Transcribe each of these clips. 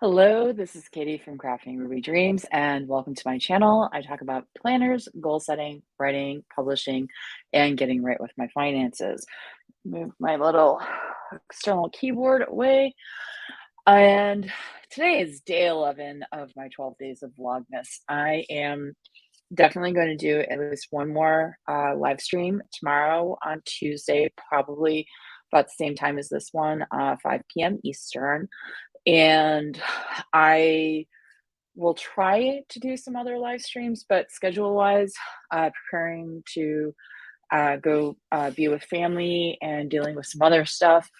Hello, this is Katie from Crafting Ruby Dreams, and welcome to my channel. I talk about planners, goal setting, writing, publishing, and getting right with my finances. Move my little external keyboard away. And today is day 11 of my 12 days of Vlogmas. I am definitely going to do at least one more live stream tomorrow on Tuesday, probably about the same time as this one, 5 p.m. Eastern. And I will try to do some other live streams, but schedule-wise, preparing to go be with family and dealing with some other stuff.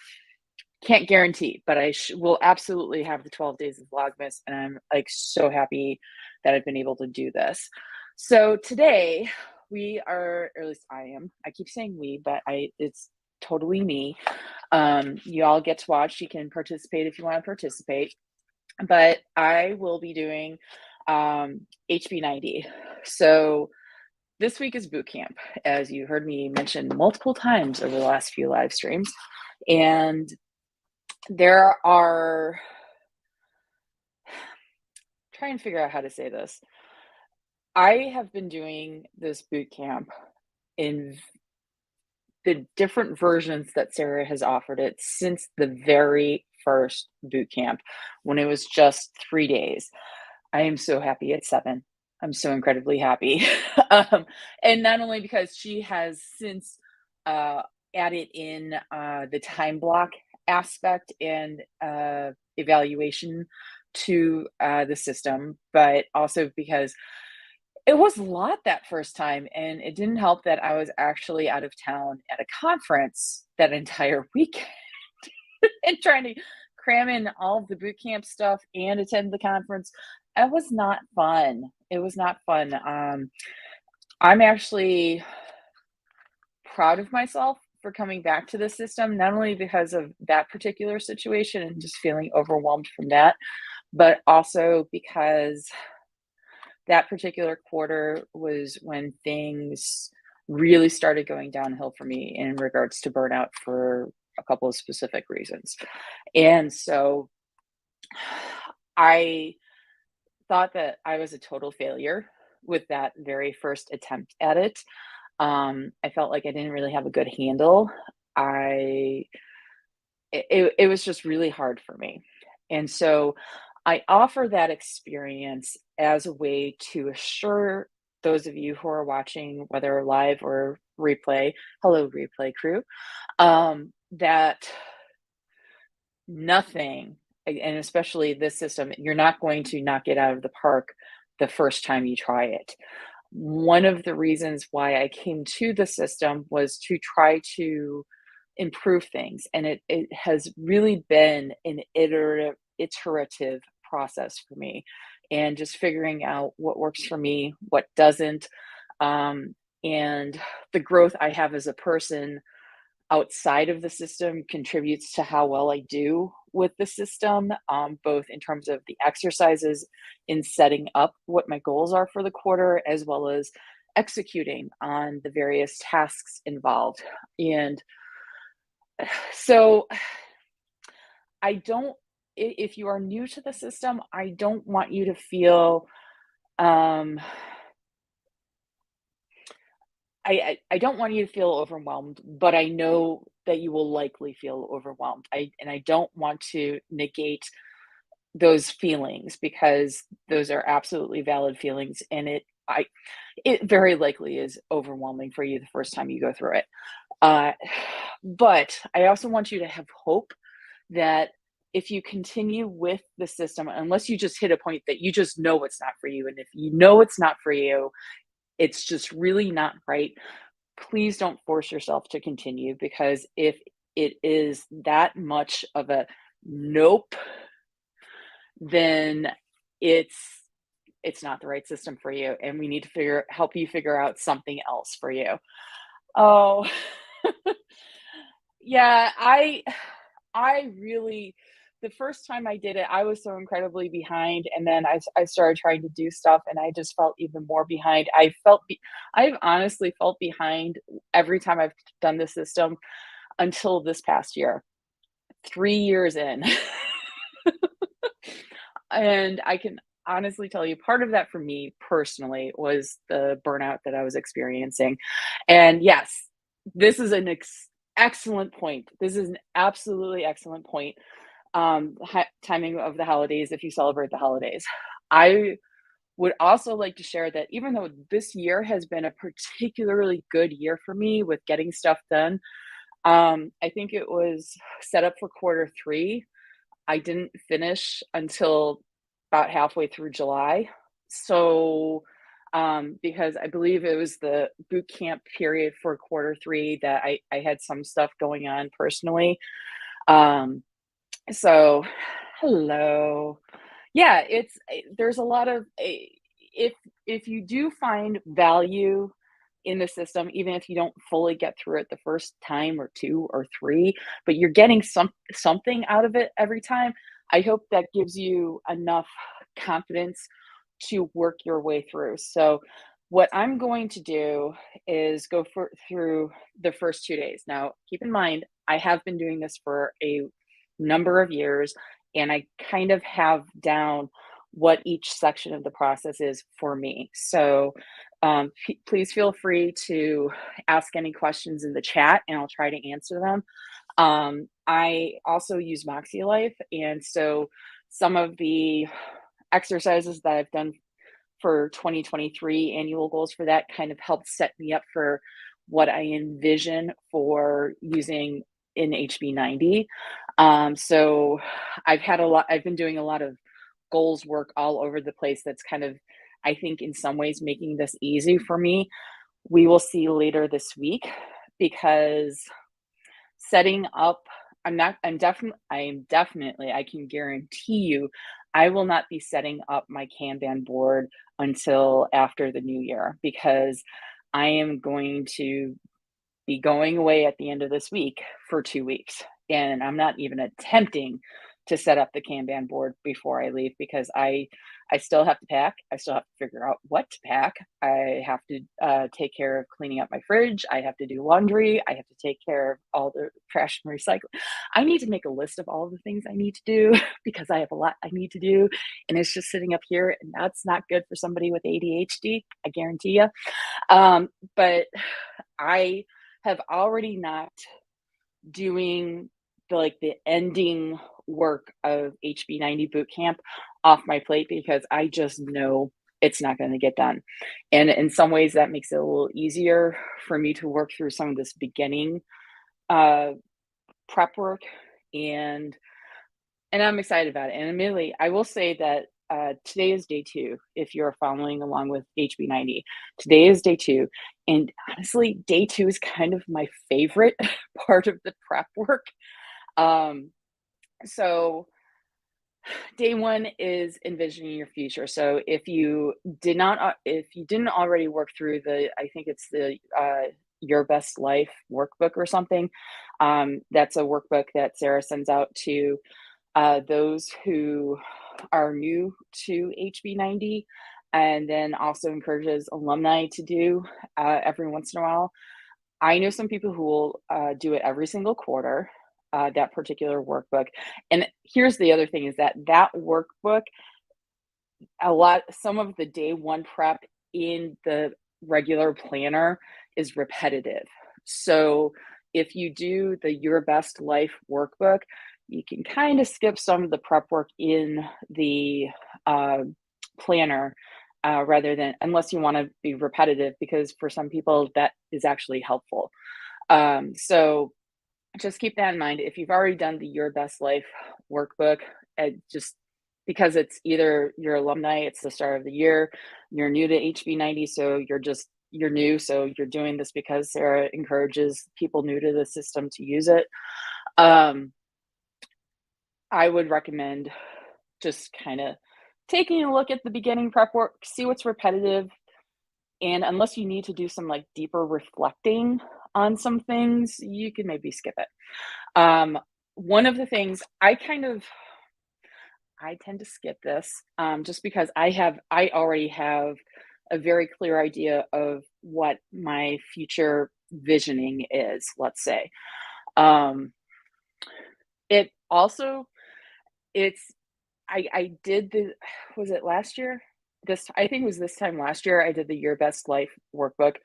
Can't guarantee, but I will absolutely have the 12 days of Vlogmas, and I'm like so happy that I've been able to do this. So today we are, or at least I am. I keep saying we, but it's totally me. You all get to watch. You can participate if you want to participate, but I will be doing HB90. So this week is boot camp, as you heard me mention multiple times over the last few live streams. And there are, trying to figure out how to say this. I have been doing this boot camp in the different versions that Sarah has offered it since the very first boot camp when it was just 3 days. I am so happy it's 7. I'm so incredibly happy. And not only because she has since added in the time block aspect and evaluation to the system, but also because it was a lot that first time, and it didn't help that I was actually out of town at a conference that entire weekend and trying to cram in all of the boot camp stuff and attend the conference. It was not fun. It was not fun. I'm actually proud of myself for coming back to the system, not only because of that particular situation and just feeling overwhelmed from that, but also because that particular quarter was when things really started going downhill for me in regards to burnout for a couple of specific reasons. And so I thought that I was a total failure with that very first attempt at it. I felt like I didn't really have a good handle. It was just really hard for me. And so I offer that experience as a way to assure those of you who are watching, whether live or replay, hello, replay crew, that nothing, and especially this system, you're not going to knock it out of the park the first time you try it. One of the reasons why I came to the system was to try to improve things, and it has really been an iterative process for me, and just figuring out what works for me, what doesn't, and the growth I have as a person outside of the system contributes to how well I do with the system, both in terms of the exercises in setting up what my goals are for the quarter, as well as executing on the various tasks involved. And so I don't, if you are new to the system, I don't want you to feel, I don't want you to feel overwhelmed, but I know that you will likely feel overwhelmed. And I don't want to negate those feelings because those are absolutely valid feelings, and it very likely is overwhelming for you the first time you go through it. But I also want you to have hope that if you continue with the system, unless you just hit a point that you just know it's not for you, and if you know it's not for you, it's just really not right, please don't force yourself to continue, because if it is that much of a nope, then it's not the right system for you, and we need to help you figure out something else for you. Oh, yeah, I really, the first time I did it, I was so incredibly behind, and then I started trying to do stuff, and I just felt even more behind. I've honestly felt behind every time I've done the system until this past year. 3 years in, And I can honestly tell you part of that for me personally was the burnout that I was experiencing. And yes, this is an excellent point. This is an absolutely excellent point. Timing of the holidays, if you celebrate the holidays. I would also like to share that even though this year has been a particularly good year for me with getting stuff done, I think it was set up for quarter three. I didn't finish until about halfway through July. So, because I believe it was the boot camp period for quarter three that I had some stuff going on personally. Um, so, hello. Yeah, there's a lot of if if you do find value in the system, even if you don't fully get through it the first time or two or three, but you're getting something out of it every time, I hope that gives you enough confidence to work your way through. So what I'm going to do is through the first 2 days. Now, keep in mind, I have been doing this for a number of years, and I kind of have down what each section of the process is for me. So please feel free to ask any questions in the chat and I'll try to answer them. I also use MäksēLife, and so some of the exercises that I've done for 2023 annual goals for that kind of helped set me up for what I envision for using in HB90. So I've been doing a lot of goals work all over the place that's kind of, I think, in some ways making this easy for me. We will see later this week because setting up, I can guarantee you, I will not be setting up my Kanban board until after the new year because I am going to be going away at the end of this week for 2 weeks. And I'm not even attempting to set up the Kanban board before I leave because I still have to pack. I still have to figure out what to pack. I have to take care of cleaning up my fridge. I have to do laundry. I have to take care of all the trash and recycling. I need to make a list of all the things I need to do because I have a lot I need to do. And it's just sitting up here. And that's not good for somebody with ADHD. I guarantee you. But I have already not doing the ending work of HB90 boot camp off my plate because I just know it's not going to get done. And in some ways that makes it a little easier for me to work through some of this beginning uh, prep work and I'm excited about it. And admittedly, I will say that today is day two. If you're following along with HB90, today is day two. And honestly, day two is kind of my favorite part of the prep work. Um, so day one is envisioning your future. So if you didn't already work through I think it's the Your Best Life workbook or something. That's a workbook that Sarah sends out to those who are new to HB90 and then also encourages alumni to do every once in a while. I know some people who will do it every single quarter, that particular workbook. And here's the other thing is that workbook, some of the day one prep in the regular planner is repetitive. So if you do the Your Best Life workbook, you can kind of skip some of the prep work in the planner rather than, unless you want to be repetitive, because for some people that is actually helpful. So just keep that in mind. If you've already done the Your Best Life workbook, just because it's either your alumni, it's the start of the year, you're new to HB90, so you're new, so you're doing this because Sarah encourages people new to the system to use it. I would recommend just kind of taking a look at the beginning prep work, see what's repetitive, and unless you need to do some deeper reflecting on some things, you can maybe skip it. One of the things I tend to skip this just because I already have a very clear idea of what my future visioning is, let's say. It also, it's I did was it last year? I think it was this time last year, I did the Your Best Life workbook.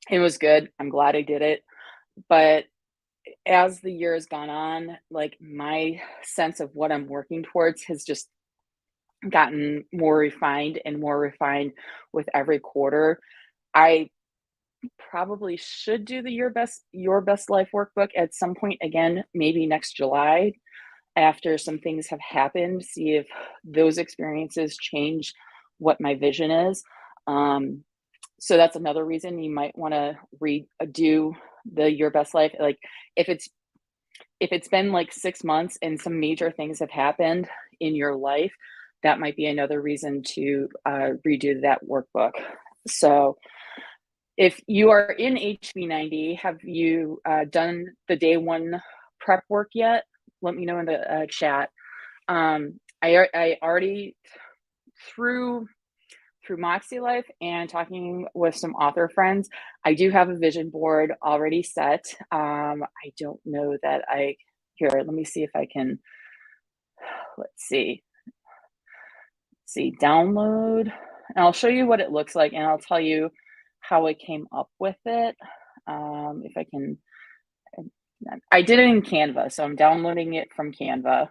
It was good. I'm glad I did it. But as the year has gone on, like, my sense of what I'm working towards has just gotten more refined and more refined with every quarter. I probably should do the Your Best Life workbook at some point again, maybe next July after some things have happened, see if those experiences change what my vision is. Um, so that's another reason you might want to redo the Your Best Life. Like, if it's been like 6 months and some major things have happened in your life, that might be another reason to redo that workbook. So if you are in HB90, have you done the day one prep work yet? Let me know in the chat. I already, through MäksēLife and talking with some author friends, I do have a vision board already set. I don't know that here, let me see if I can, let's see, download, and I'll show you what it looks like, and I'll tell you how I came up with it. If I can, I did it in Canva, so I'm downloading it from Canva.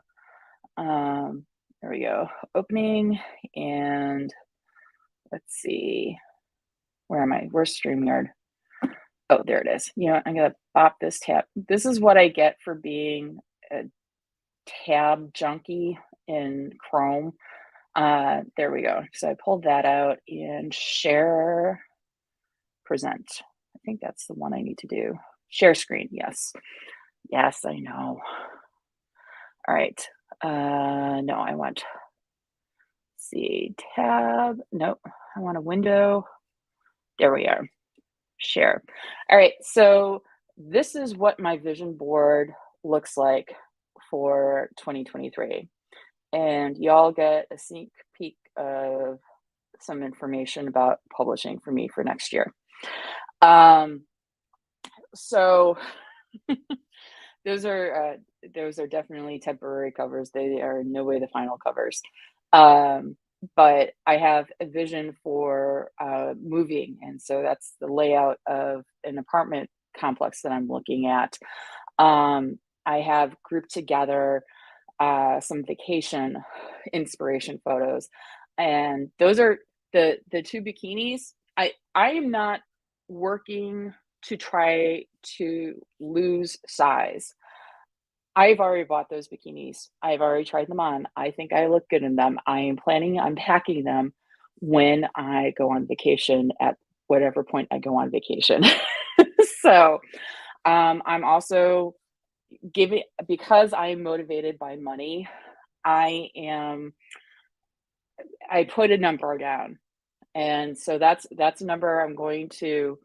There we go, opening, and let's see, where am I? Where's StreamYard? Oh, there it is. You know what? I'm gonna pop this tab. This is what I get for being a tab junkie in Chrome. There we go. So I pulled that out and share, present. I think that's the one I need to do. Share screen. Yes. Yes, I know. All right. No, I want, see, tab. Nope. I want a window. There we are. Share. All right. So this is what my vision board looks like for 2023. And y'all get a sneak peek of some information about publishing for me for next year. So those are definitely temporary covers. They are in no way the final covers. But I have a vision for moving, and so that's the layout of an apartment complex that I'm looking at. I have grouped together some vacation inspiration photos, and those are the two bikinis. I am not working to try to lose size. I've already bought those bikinis. I've already tried them on. I think I look good in them. I am planning on packing them when I go on vacation, at whatever point I go on vacation. So I'm also giving, because I am motivated by money, I put a number down. And so that's a number I'm going to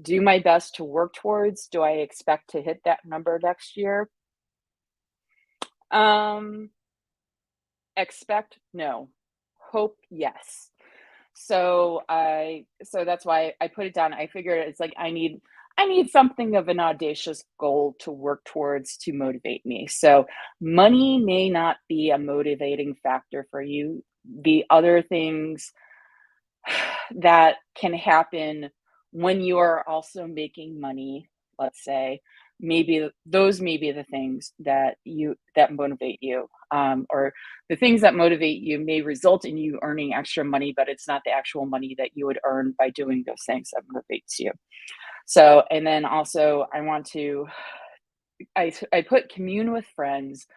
do my best to work towards. Do I expect to hit that number next year? Expect no. Hope yes. So that's why I put it down. I figured it's like I need something of an audacious goal to work towards to motivate me. So money may not be a motivating factor for you. The other things that can happen when you are also making money, let's say, maybe those may be the things that motivate you, or the things that motivate you may result in you earning extra money, but it's not the actual money that you would earn by doing those things that motivates you. So, and then also I want to, I put commune with friends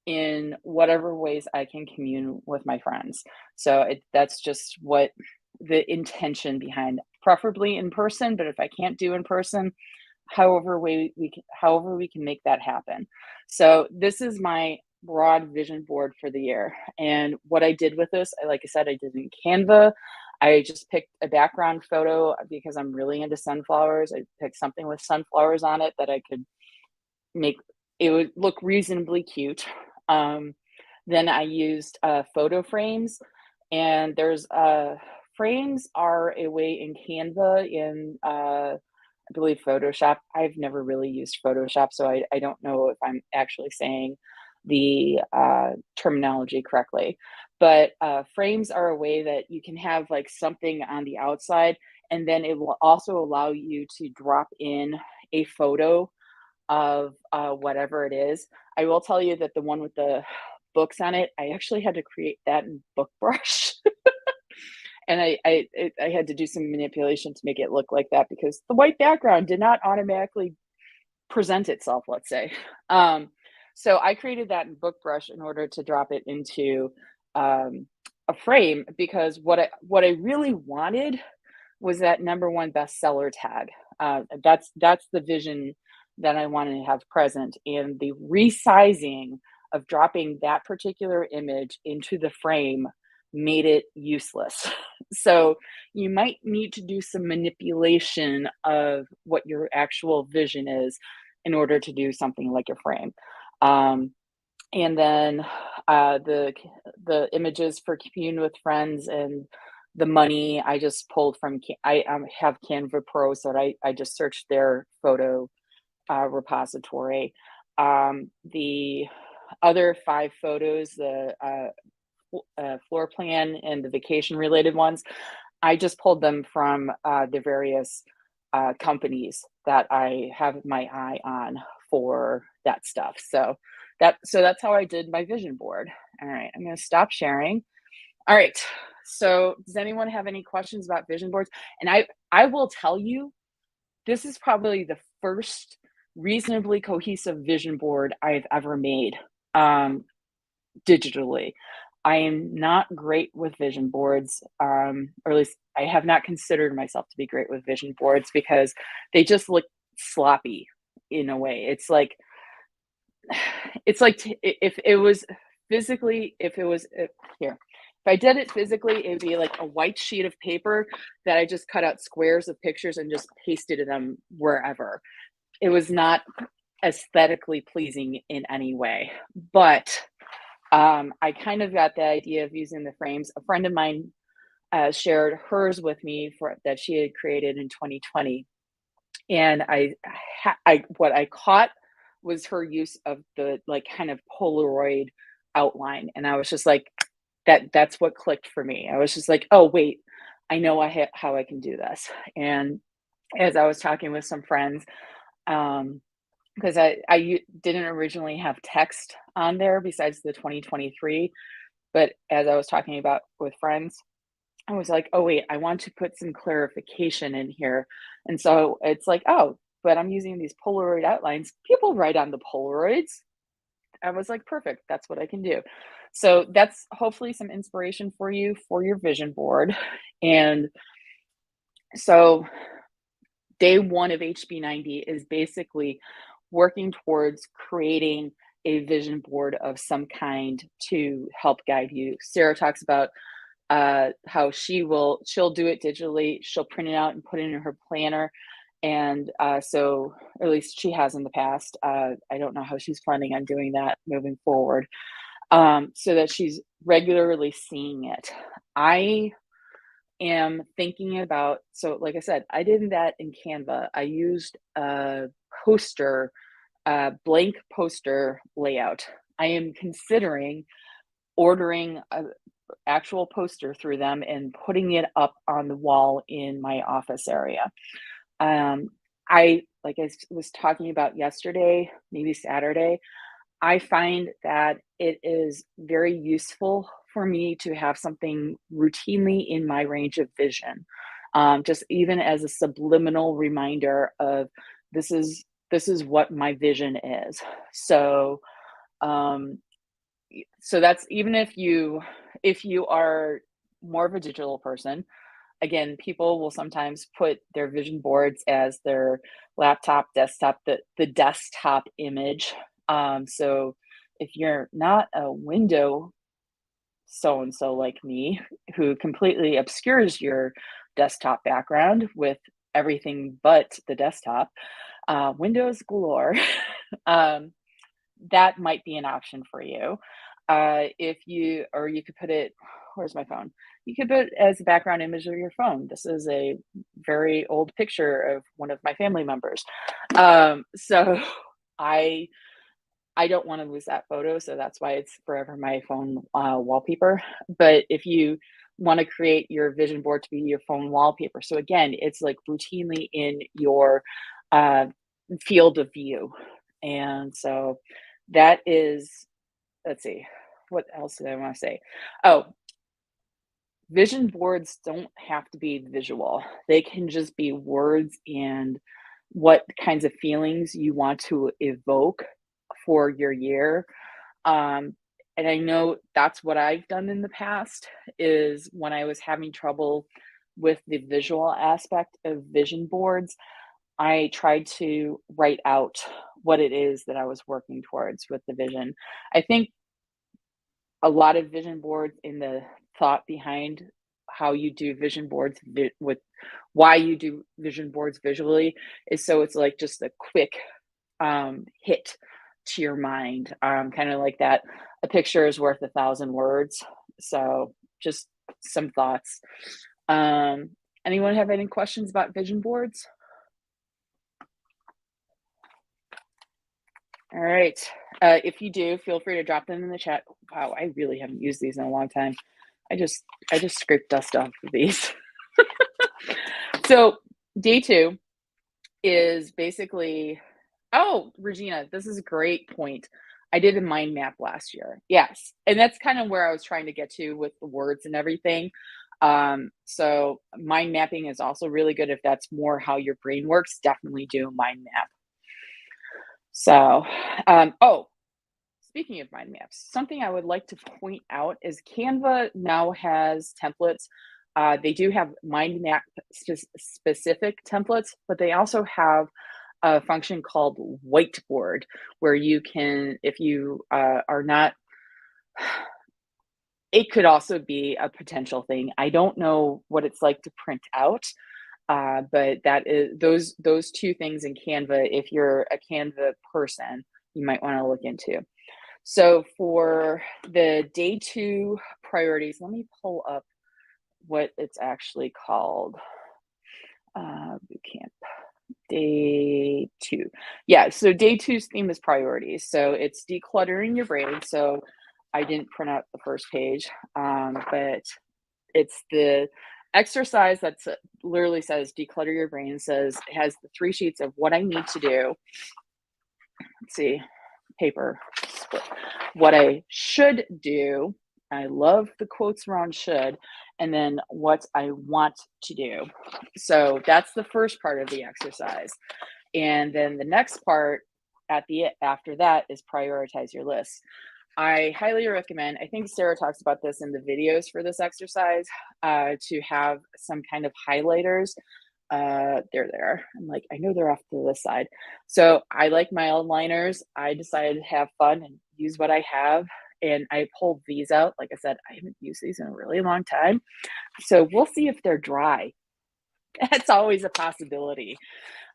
in whatever ways I can commune with my friends. So that's just what the intention behind, preferably in person, but if I can't do in person, however we can make that happen. So this is my broad vision board for the year. And what I did with this, like I said, I did in Canva. I just picked a background photo because I'm really into sunflowers. I picked something with sunflowers on it that I could make, it would look reasonably cute. Then I used photo frames, and there's frames are a way in Canva, in I believe Photoshop. I've never really used Photoshop, so I don't know if I'm actually saying the terminology correctly. But frames are a way that you can have like something on the outside, and then it will also allow you to drop in a photo of whatever it is. I will tell you that the one with the books on it, I actually had to create that in Book Brush. And I had to do some manipulation to make it look like that because the white background did not automatically present itself, let's say. So I created that in Book Brush in order to drop it into a frame, because what I really wanted was that #1 bestseller tag. That's the vision that I wanted to have present, and the resizing of dropping that particular image into the frame made it useless. So you might need to do some manipulation of what your actual vision is in order to do something like a frame. And then the images for communing with friends and the money I just pulled from I have Canva Pro, so I just searched their photo repository. The other 5 photos, the floor plan and the vacation related ones, I just pulled them from the various companies that I have my eye on for that stuff. So that's how I did my vision board. All right, I'm going to stop sharing. All right. So does anyone have any questions about vision boards? And I will tell you, this is probably the first reasonably cohesive vision board I've ever made digitally. I am not great with vision boards, or at least I have not considered myself to be great with vision boards because they just look sloppy in a way. It's like if it was physically, here, if I did it physically, it'd be like a white sheet of paper that I just cut out squares of pictures and just pasted them wherever. It was not aesthetically pleasing in any way, but I kind of got the idea of using the frames. A friend of mine shared hers with me that she had created in 2020, and what I caught was her use of the like kind of Polaroid outline, and I was just like, that's what clicked for me. I was just like, oh wait, I know how I can do this. And as I was talking with some friends, because I didn't originally have text on there besides the 2023, but as I was talking about with friends, I was like, oh wait, I want to put some clarification in here. And so it's like, oh, but I'm using these Polaroid outlines. People write on the Polaroids. I was like, perfect, that's what I can do. So that's hopefully some inspiration for you for your vision board. And so day 1 of HB90 is basically working towards creating a vision board of some kind to help guide you. Sarah talks about how she'll do it digitally. She'll print it out and put it in her planner. And so, or at least she has in the past. I don't know how she's planning on doing that moving forward, so that she's regularly seeing it. I am thinking about, so like I said, I did that in Canva. I used a blank poster layout. I am considering ordering an actual poster through them and putting it up on the wall in my office area. Like I was talking about yesterday, maybe Saturday, I find that it is very useful for me to have something routinely in my range of vision, just even as a subliminal reminder of this is what my vision is. So, so that's even if you are more of a digital person. Again, people will sometimes put their vision boards as their laptop, desktop, the desktop image. So if you're not a window so-and-so like me, who completely obscures your desktop background with everything but the desktop, Windows galore, that might be an option for you. You could put it, where's my phone? You could put it as a background image of your phone. This is a very old picture of one of my family members. So I I don't want to lose that photo, so that's why it's forever my phone wallpaper. But if you want to create your vision board to be your phone wallpaper, so again, it's like routinely in your uh, field of view. And so that is, let's see, what else did I want to say? Oh, vision boards don't have to be visual. They can just be words and what kinds of feelings you want to evoke for your year. Um, and I know that's what I've done in the past is when I was having trouble with the visual aspect of vision boards, I tried to write out what it is that I was working towards with the vision. I think a lot of vision boards in the thought behind how you do vision boards with why you do vision boards visually is so it's like just a quick hit to your mind, kind of like that a picture is worth 1,000 words. So just some thoughts. um Anyone have any questions about vision boards? All right. If you do, feel free to drop them in the chat. Wow, I really haven't used these in a long time. I just scraped dust off of these. So day 2 is basically, oh, Regina, this is a great point. I did a mind map last year. Yes. And that's kind of where I was trying to get to with the words and everything. So mind mapping is also really good if that's more how your brain works. Definitely do a mind map. So, oh, speaking of mind maps, something I would like to point out is Canva now has templates. They do have mind map specific templates, but they also have a function called whiteboard where you can, if you are not, it could also be a potential thing. I don't know what it's like to print out, but that is those two things in Canva. If you're a Canva person, you might want to look into. So for the day 2 priorities, let me pull up what it's actually called. Bootcamp day 2. Yeah, so day 2's theme is priorities. So it's decluttering your brain. So I didn't print out the first page, but it's the exercise that's literally says declutter your brain. Says it has the 3 sheets of what I need to do. Let's see, paper split. What I should do. I love the quotes around should, and then what I want to do. So that's the first part of the exercise. And then the next part after that is prioritize your list. I highly recommend, I think Sarah talks about this in the videos for this exercise, to have some kind of highlighters. They're there. I'm like, I know they're off to the side. So I like my aligners. I decided to have fun and use what I have. And I pulled these out. Like I said, I haven't used these in a really long time. So we'll see if they're dry. That's always a possibility.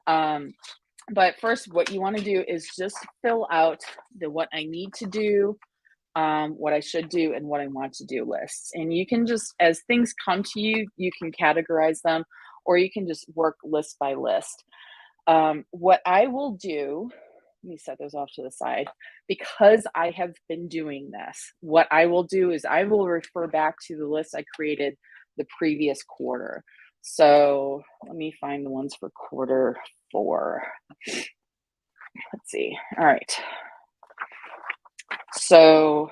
But first, what you want to do is just fill out the what I need to do, what I should do, and what I want to do lists. And you can just, as things come to you, you can categorize them, or you can just work list by list. What I will do, let me set those off to the side, because I have been doing this. What I will do is I will refer back to the list I created the previous quarter. So let me find the ones for quarter 4. Let's see. All right. So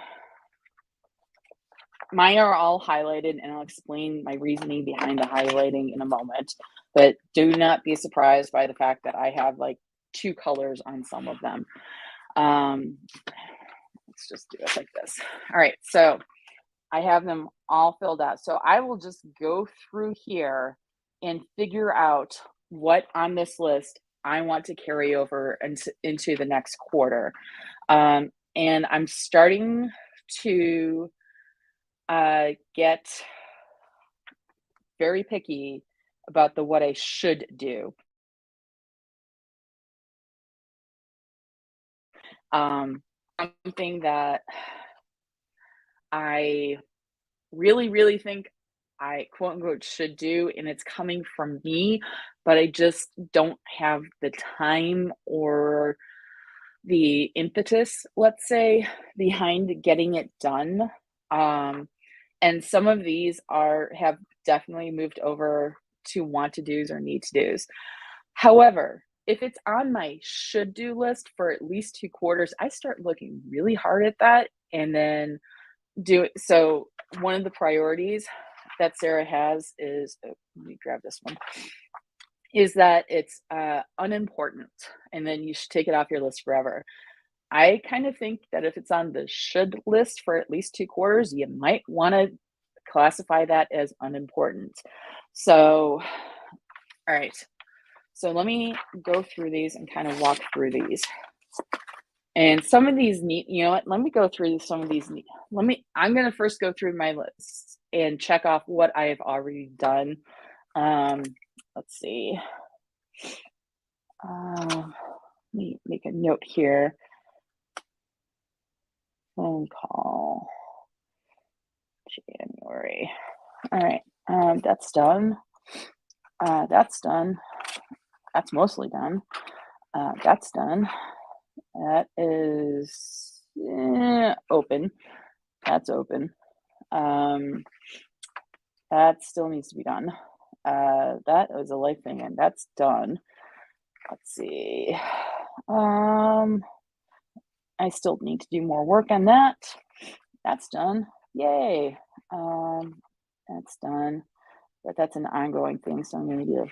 mine are all highlighted, and I'll explain my reasoning behind the highlighting in a moment. But do not be surprised by the fact that I have like 2 colors on some of them. Let's just do it like this. All right. So I have them all filled out. So I will just go through here and figure out what on this list I want to carry over into the next quarter. And I'm starting to get very picky about the what I should do. Something that I really, really think I quote unquote should do, and it's coming from me, but I just don't have the time or the impetus, let's say, behind getting it done. And some of these have definitely moved over to want to do's or need to do's. However, if it's on my should do list for at least 2 quarters, I start looking really hard at that and then do it. So one of the priorities that Sarah has is, oh, let me grab this one, is that it's unimportant, and then you should take it off your list forever. I kind of think that if it's on the should list for at least 2 quarters, you might want to classify that as unimportant. So, all right. So let me go through these and kind of walk through these. And some of these need, you know what, let me go through some of these. I'm going to first go through my list and check off what I have already done. Let's see. Let me make a note here. Phone call, January. All right, that's done. That's done. That's mostly done. That's done. That is open. That's open. That still needs to be done. That was a life thing, and that's done. Let's see. I still need to do more work on that. That's done. Yay. That's done. But that's an ongoing thing, so I'm going to give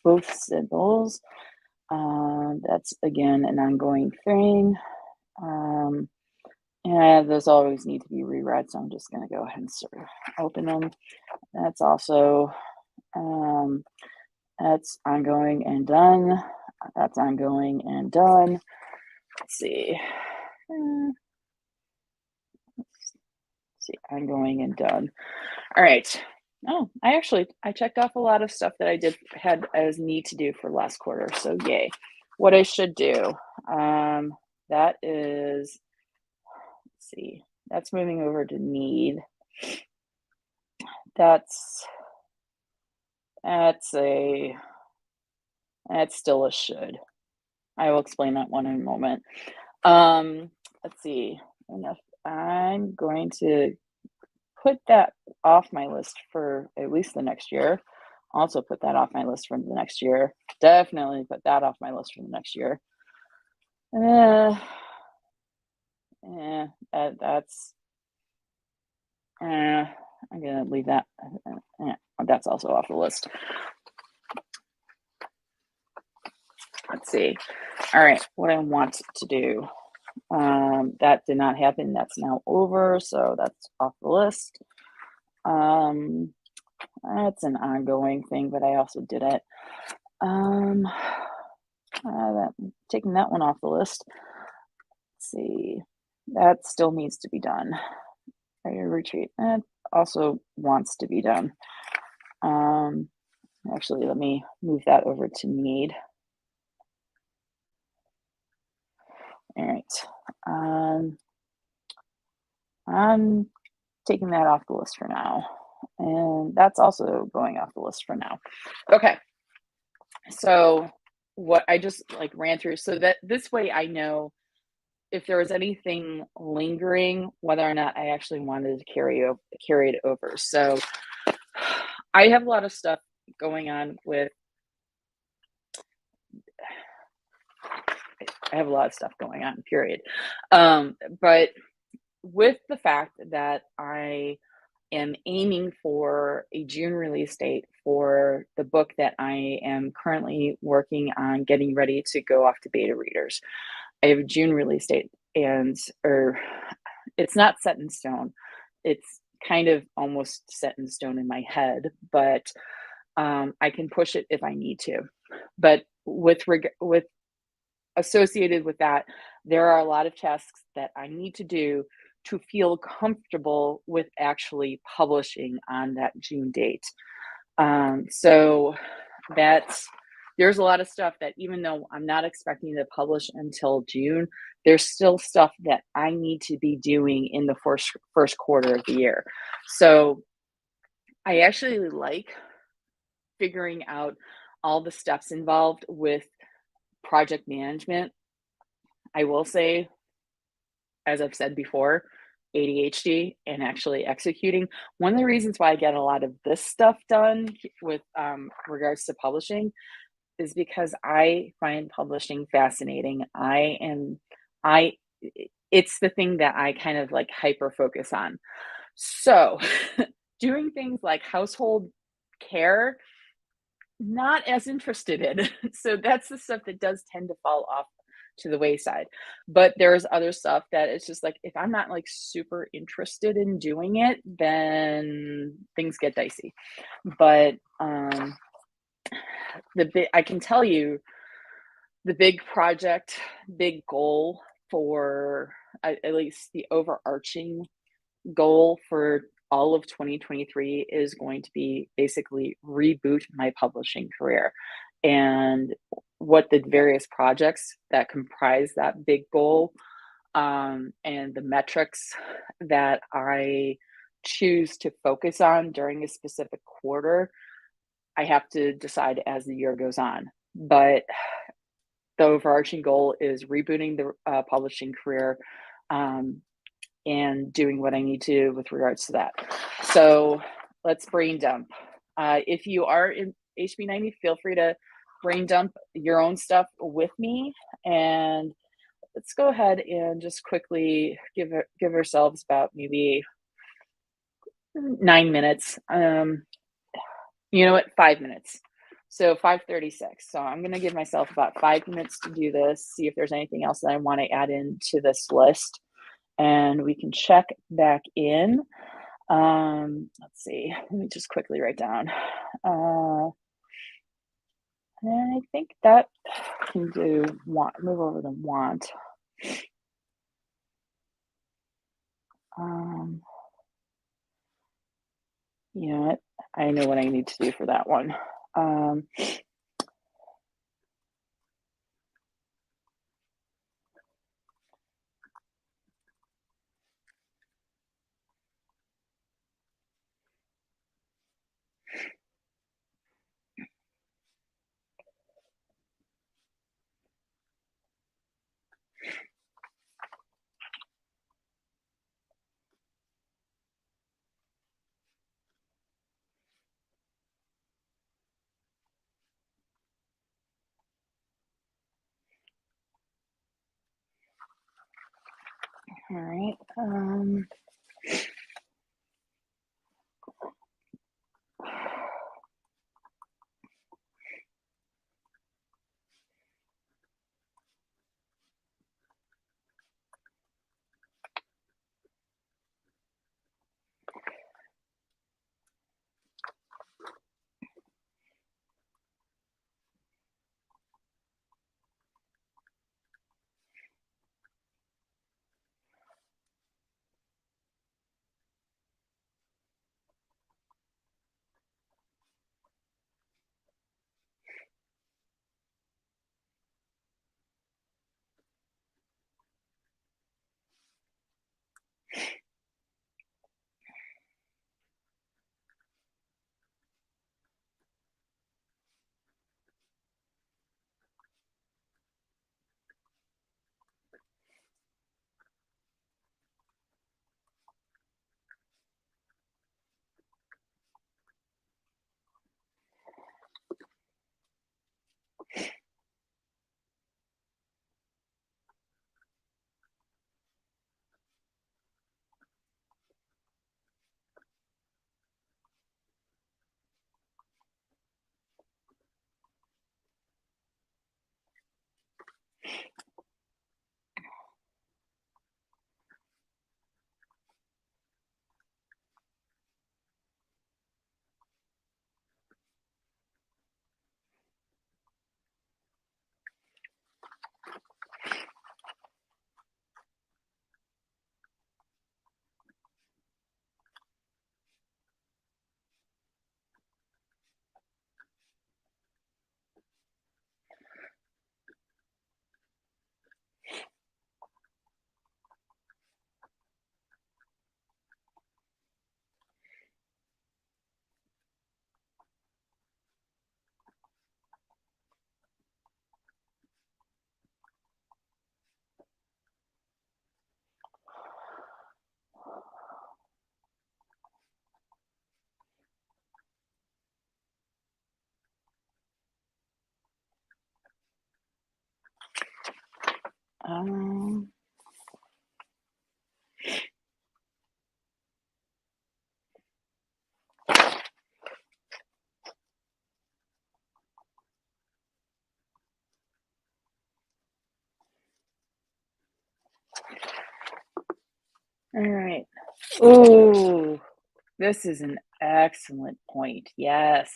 both symbols. That's again an ongoing thing. And those always need to be reread, so I'm just going to go ahead and sort of open them. That's also that's ongoing and done. That's ongoing and done. Let's see. Let's see, ongoing and done. All right. Oh, I checked off a lot of stuff that I had as need to do for last quarter. So yay. What I should do. That is, let's see, that's moving over to need. That's still a should. I will explain that one in a moment. Let's see. Enough. I'm going to put that off my list for at least the next year. Also put that off my list for the next year. Definitely put that off my list for the next year. That's I'm gonna leave that. That's also off the list. Let's see. All right, what I want to do. That did not happen. That's now over, so that's off the list. That's an ongoing thing, but I also did it. Taking that one off the list. Let's see. That still needs to be done. Retreat. That also wants to be done. Actually, let me move that over to need. All right. I'm taking that off the list for now. And that's also going off the list for now. Okay. So what I just ran through, so that this way I know if there was anything lingering, whether or not I actually wanted to carry it over. So I have a lot of stuff going on with, period. But with the fact that I am aiming for a June release date for the book that I am currently working on getting ready to go off to beta readers. I have a June release date, or it's not set in stone. It's kind of almost set in stone in my head, but I can push it if I need to. But with associated with that, there are a lot of tasks that I need to do to feel comfortable with actually publishing on that June date. So there's a lot of stuff that, even though I'm not expecting to publish until June, there's still stuff that I need to be doing in the first quarter of the year. So I actually like figuring out all the steps involved with project management. I will say, as I've said before, ADHD and actually executing. One of the reasons why I get a lot of this stuff done with regards to publishing is because I find publishing fascinating. I it's the thing that I kind of like hyper focus on. So, doing things like household care, not as interested in. So that's the stuff that does tend to fall off to the wayside. But there's other stuff that it's just like if I'm not like super interested in doing it, then things get dicey. But I can tell you the big project, big goal for at least the overarching goal for all of 2023 is going to be basically reboot my publishing career. And what the various projects that comprise that big goal, and the metrics that I choose to focus on during a specific quarter, I have to decide as the year goes on. But the overarching goal is rebooting the publishing career, um, and doing what I need to with regards to that. So let's brain dump. If you are in HB90, feel free to brain dump your own stuff with me. And let's go ahead and just quickly give ourselves about maybe 9 minutes. You know what? 5 minutes. So 5:36. So I'm going to give myself about 5 minutes to do this, see if there's anything else that I want to add into this list. And we can check back in. Let's see. Let me just quickly write down. And I think that can do want. Move over to want. You know what? I know what I need to do for that one. All right. Um, all right. Oh, this is an excellent point. Yes.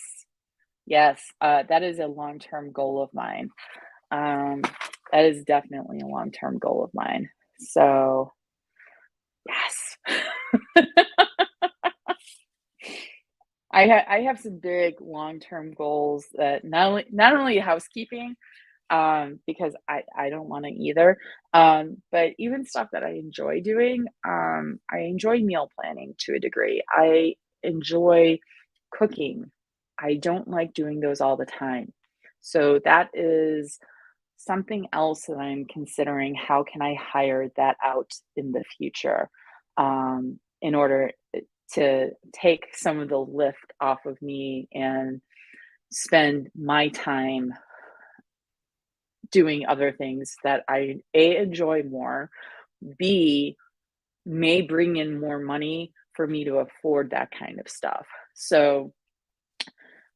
Yes. That is a long-term goal of mine. Um, that is definitely a long-term goal of mine. So, yes. I have some big long-term goals that not only housekeeping, because I don't wanna either, but even stuff that I enjoy doing, I enjoy meal planning to a degree. I enjoy cooking. I don't like doing those all the time. So that is something else that I'm considering, how can I hire that out in the future, in order to take some of the lift off of me and spend my time doing other things that I A, enjoy more, B, may bring in more money for me to afford that kind of stuff. So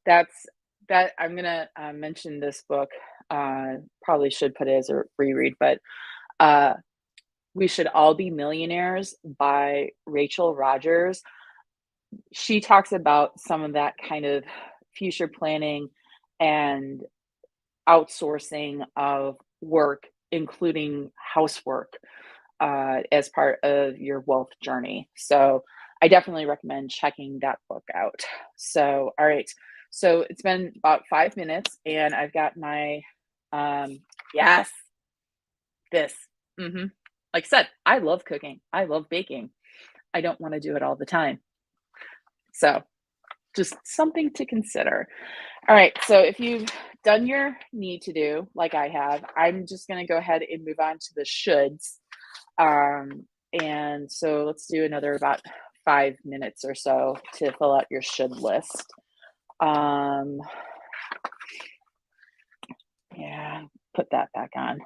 that's that I'm gonna mention this book. Probably should put it as a reread, but uh, We Should All Be Millionaires by Rachel Rogers. She talks about some of that kind of future planning and outsourcing of work, including housework, as part of your wealth journey. So I definitely recommend checking that book out. So, all right. So it's been about 5 minutes, and I've got my, yes, this. hmm Like I said, I love cooking. I love baking. I don't want to do it all the time. So just something to consider. All right. So if you've done your need to do, like I have, I'm just going to go ahead and move on to the shoulds. And so let's do another about 5 minutes or so to fill out your should list. Um, yeah, put that back on.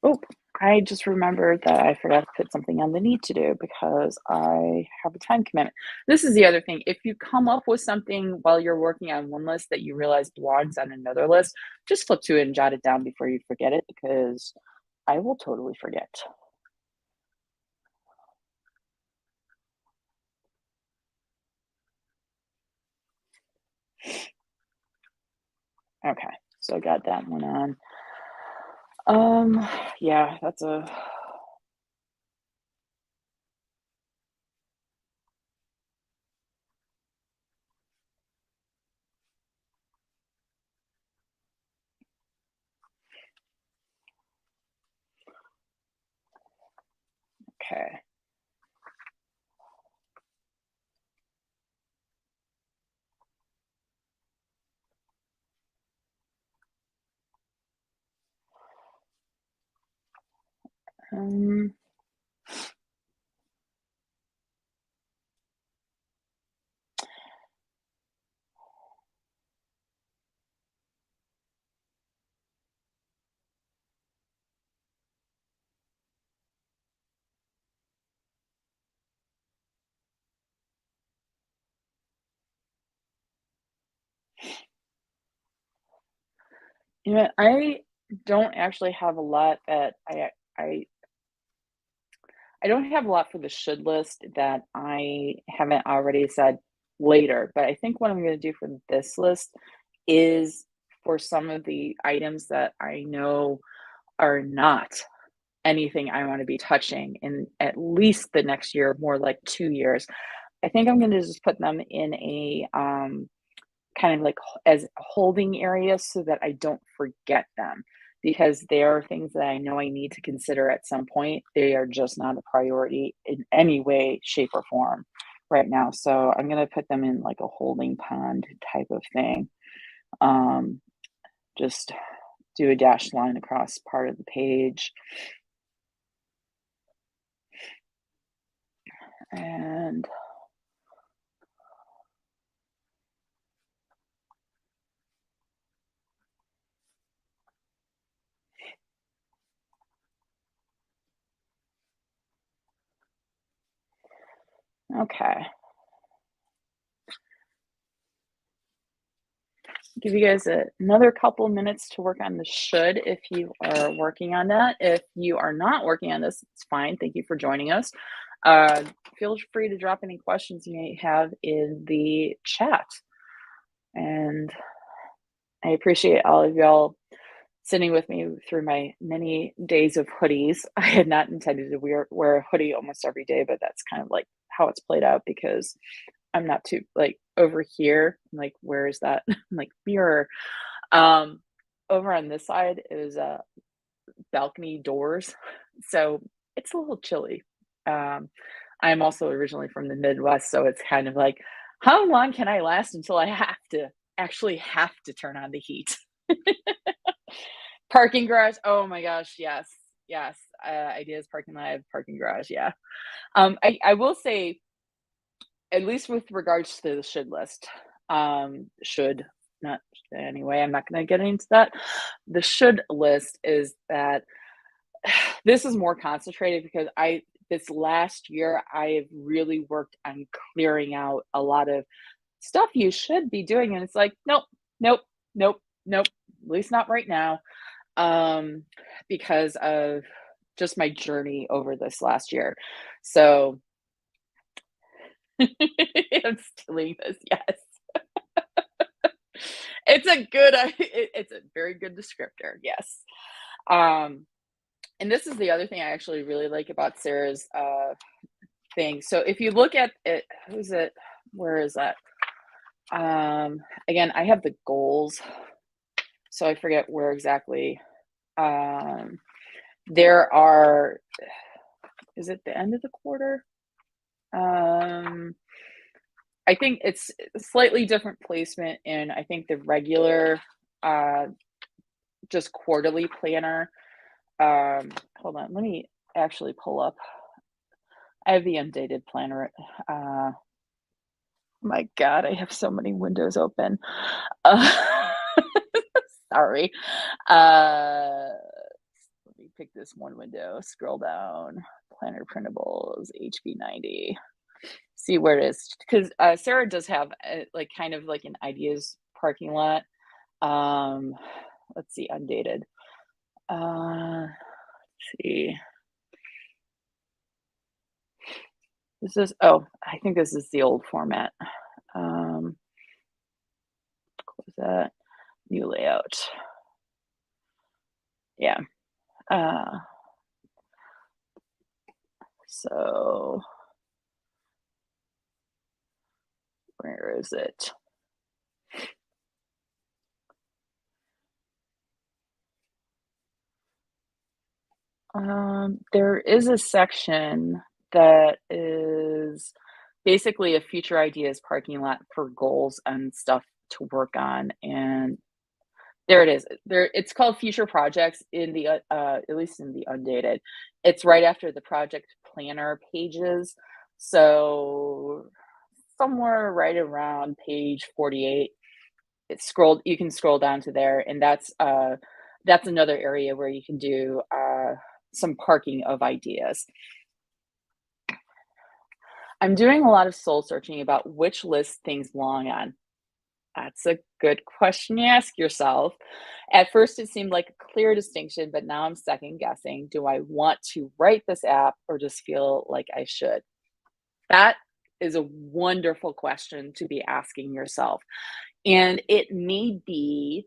Oh, I just remembered that I forgot to put something on the need to do because I have a time commitment. This is the other thing. If you come up with something while you're working on one list that you realize belongs on another list, just flip to it and jot it down before you forget it because I will totally forget. Okay, so I got that one on. Yeah, that's a okay. Um, I don't actually have a lot that I I don't have a lot for the should list that I haven't already said later, but I think what I'm going to do for this list is for some of the items that I know are not anything I want to be touching in at least the next year, more like 2 years. I think I'm going to just put them in a kind of like as holding areas so that I don't forget them because they are things that I know I need to consider at some point. They are just not a priority in any way, shape, or form right now. So I'm going to put them in like a holding pond type of thing. Um, just do a dashed line across part of the page. And okay. Give you guys another couple minutes to work on the should if you are working on that. If you are not working on this, it's fine. Thank you for joining us. Uh, feel free to drop any questions you may have in the chat. And I appreciate all of y'all sitting with me through my many days of hoodies. I had not intended to wear a hoodie almost every day, but that's kind of like how it's played out because I'm not too like over here. I'm like, where is that? I'm like mirror. Um, over on this side is balcony doors, so it's a little chilly. I'm also originally from the Midwest, so it's kind of like, how long can I last until I have to turn on the heat? Parking garage. Oh my gosh, yes, yes. Ideas, parking lot, parking garage. Yeah. I will say, at least with regards to the should list, should not anyway. I'm not going to get into that. The should list is that this is more concentrated because this last year I have really worked on clearing out a lot of stuff you should be doing, and it's like nope, nope, nope, nope. At least not right now, because of just my journey over this last year. So I'm stealing this. Yes, it's a very good descriptor. Yes. Um, and this is the other thing I actually really like about Sarah's thing. So if you look at it, who's it? Where is that? Again, I have the goals, so I forget where exactly. There are, is it the end of the quarter? I think it's a slightly different placement in, I think, the regular, just quarterly planner. Hold on, let me actually pull up. I have the undated planner. My God, I have so many windows open. Uh, sorry. Let me pick this one window, scroll down, planner printables, HB90. See where it is. Because Sarah does have like kind of like an ideas parking lot. Let's see, undated. Let's see. This is, oh, I think this is the old format. Close that. New layout. Yeah. So where is it? There is a section that is basically a future ideas parking lot for goals and stuff to work on. And there it is. There, it's called future projects in the at least in the undated. It's right after the project planner pages. So somewhere right around page 48, you can scroll down to there, and that's another area where you can do some parking of ideas. I'm doing a lot of soul searching about which list things belong on. That's a good question to ask yourself. At first, it seemed like a clear distinction, but now I'm second guessing. Do I want to write this app or just feel like I should? That is a wonderful question to be asking yourself. And it may be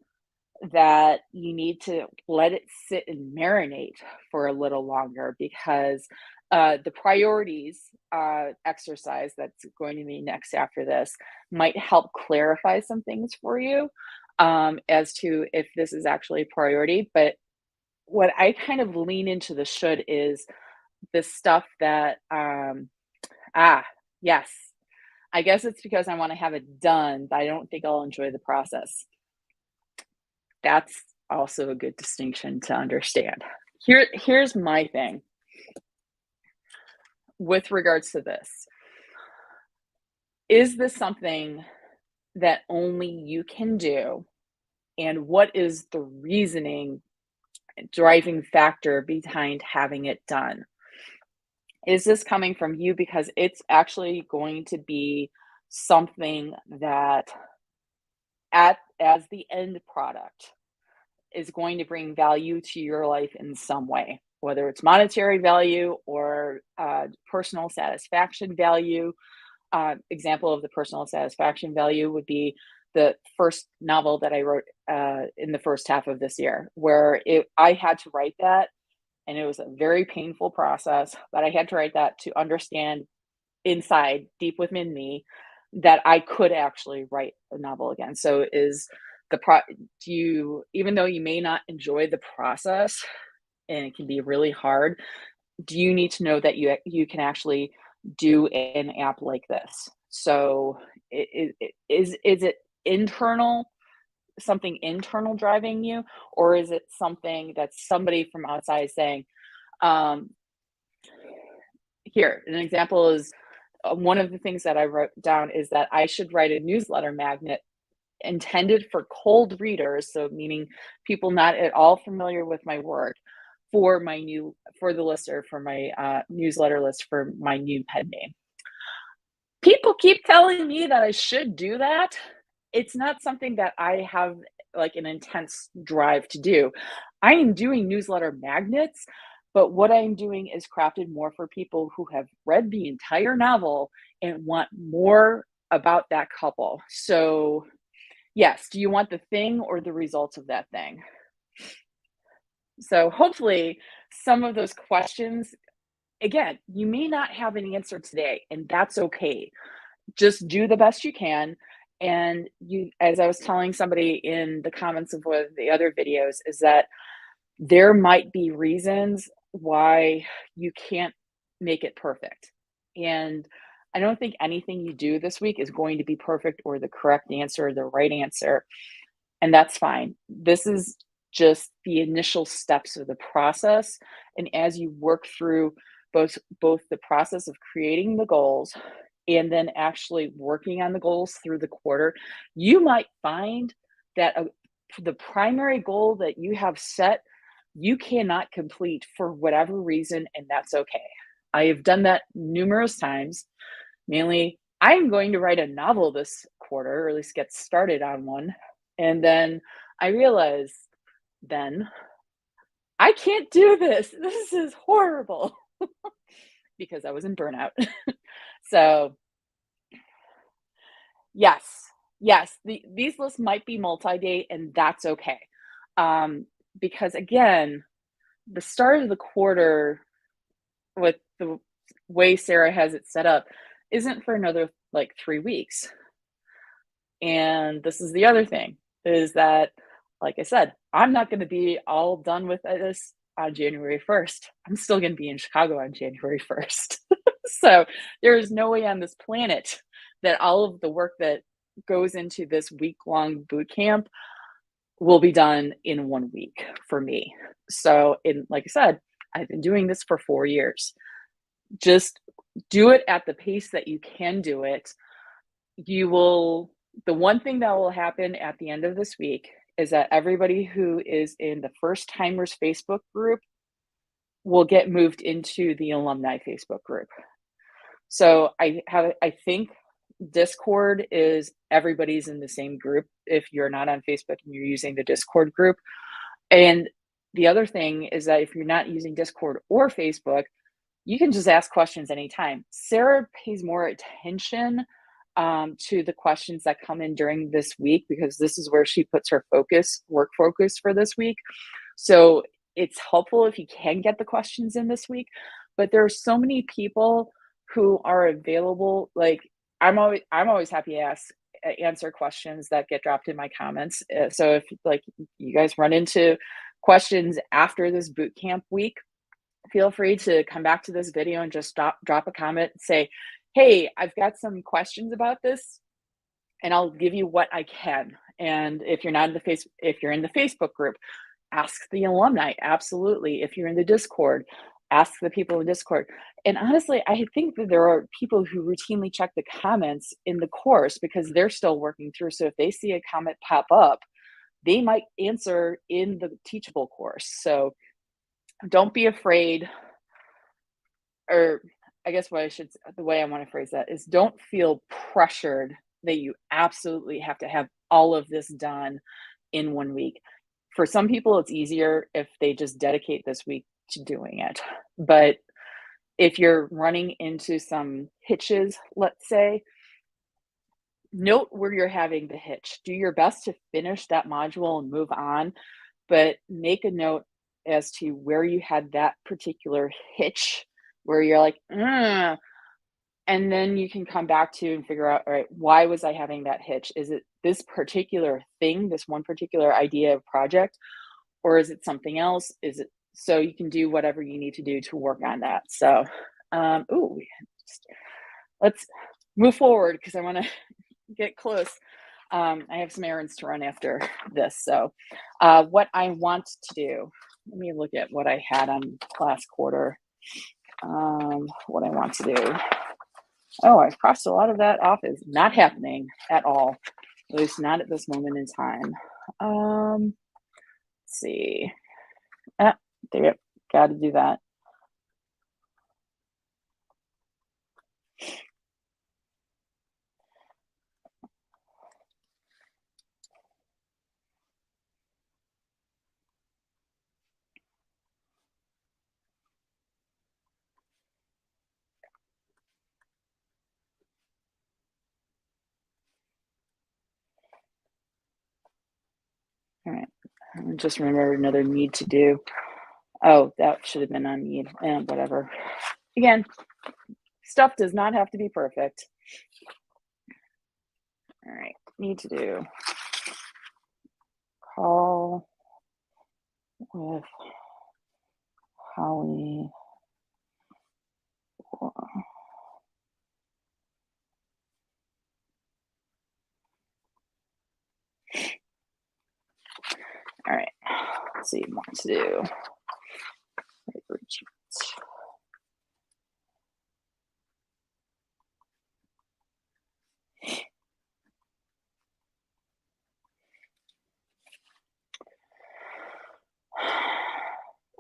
that you need to let it sit and marinate for a little longer because The priorities exercise that's going to be next after this might help clarify some things for you as to if this is actually a priority. But what I kind of lean into the should is the stuff that, yes, I guess it's because I want to have it done, but I don't think I'll enjoy the process. That's also a good distinction to understand. Here's my thing with regards to this. Is this something that only you can do? And what is the reasoning, driving factor behind having it done? Is this coming from you because it's actually going to be something that as the end product is going to bring value to your life in some way, whether it's monetary value or personal satisfaction value? Example of the personal satisfaction value would be the first novel that I wrote in the first half of this year, where I had to write that, and it was a very painful process, but I had to write that to understand inside, deep within me, that I could actually write a novel again. So even though you may not enjoy the process and it can be really hard, do you need to know that you can actually do an app like this? So is it internal, something internal driving you, or is it something that somebody from outside saying, here, an example is one of the things that I wrote down is that I should write a newsletter magnet intended for cold readers, so meaning people not at all familiar with my work, for the lister, for my newsletter list for my new pen name. People keep telling me that I should do that. It's not something that I have like an intense drive to do. I am doing newsletter magnets, but what I'm doing is crafted more for people who have read the entire novel and want more about that couple. So yes, do you want the thing or the results of that thing? So hopefully some of those questions, again, you may not have an answer today, and that's okay. Just do the best you can. And as I was telling somebody in the comments of one of the other videos, is that there might be reasons why you can't make it perfect. And I don't think anything you do this week is going to be perfect or the correct answer or the right answer. And that's fine. This is just the initial steps of the process. And as you work through both the process of creating the goals and then actually working on the goals through the quarter, you might find that the primary goal that you have set, you cannot complete for whatever reason, and that's okay. I have done that numerous times. Mainly, I'm going to write a novel this quarter, or at least get started on one. And then I realized then I can't do this. This is horrible because I was in burnout. So yes, these lists might be multi-day, and that's okay. Because again, the start of the quarter with the way Sarah has it set up isn't for another like 3 weeks. And this is the other thing, is that, like I said, I'm not going to be all done with this on January 1st. I'm still going to be in Chicago on January 1st. So there is no way on this planet that all of the work that goes into this week-long boot camp will be done in 1 week for me. So like I said, I've been doing this for 4 years. Just do it at the pace that you can do it. The one thing that will happen at the end of this week is that everybody who is in the First Timers Facebook group will get moved into the alumni Facebook group. So I think Discord is everybody's in the same group if you're not on Facebook and you're using the Discord group. And the other thing is that if you're not using Discord or Facebook, you can just ask questions anytime. Sarah pays more attention to the questions that come in during this week, because this is where she puts her work focus for this week. So it's helpful if you can get the questions in this week. but there are so many people who are available. Like, I'm always happy to answer questions that get dropped in my comments. So if like you guys run into questions after this boot camp week, feel free to come back to this video and just drop a comment and say, hey, I've got some questions about this, and I'll give you what I can. And if you're not in if you're in the Facebook group, ask the alumni. Absolutely. If you're in the Discord, ask the people in Discord. And honestly, I think that there are people who routinely check the comments in the course because they're still working through. So if they see a comment pop up, they might answer in the teachable course. So don't be afraid, or I guess the way I want to phrase that is, don't feel pressured that you absolutely have to have all of this done in 1 week. For some people, it's easier if they just dedicate this week to doing it. But if you're running into some hitches, let's say, note where you're having the hitch. Do your best to finish that module and move on, but make a note as to where you had that particular hitch, where you're like, and then you can come back to and figure out, all right, why was I having that hitch? Is it this particular thing, this one particular idea of project, or is it something else? Is it, so you can do whatever you need to do to work on that. So, let's move forward because I want to get close. I have some errands to run after this. So, what I want to do, let me look at what I had on last quarter. What I want to do. Oh, I've crossed a lot of that off as not happening at all, at least not at this moment in time. Let's see. There you go. Got to do that. All right. I just remembered another need to do. Oh, that should have been on need. And whatever. Again, stuff does not have to be perfect. All right. Need to do call with Holly. All right. Let's see what to do.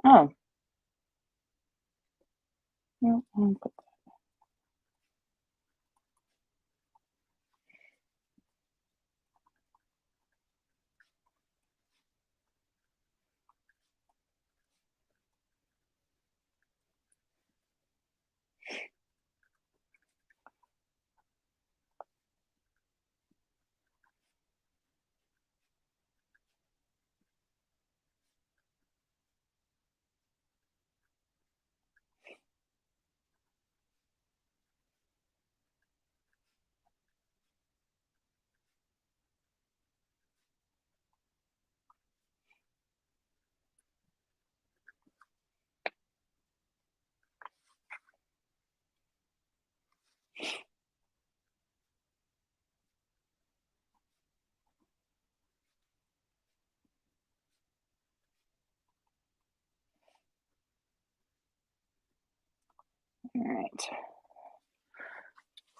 Oh. No, all right.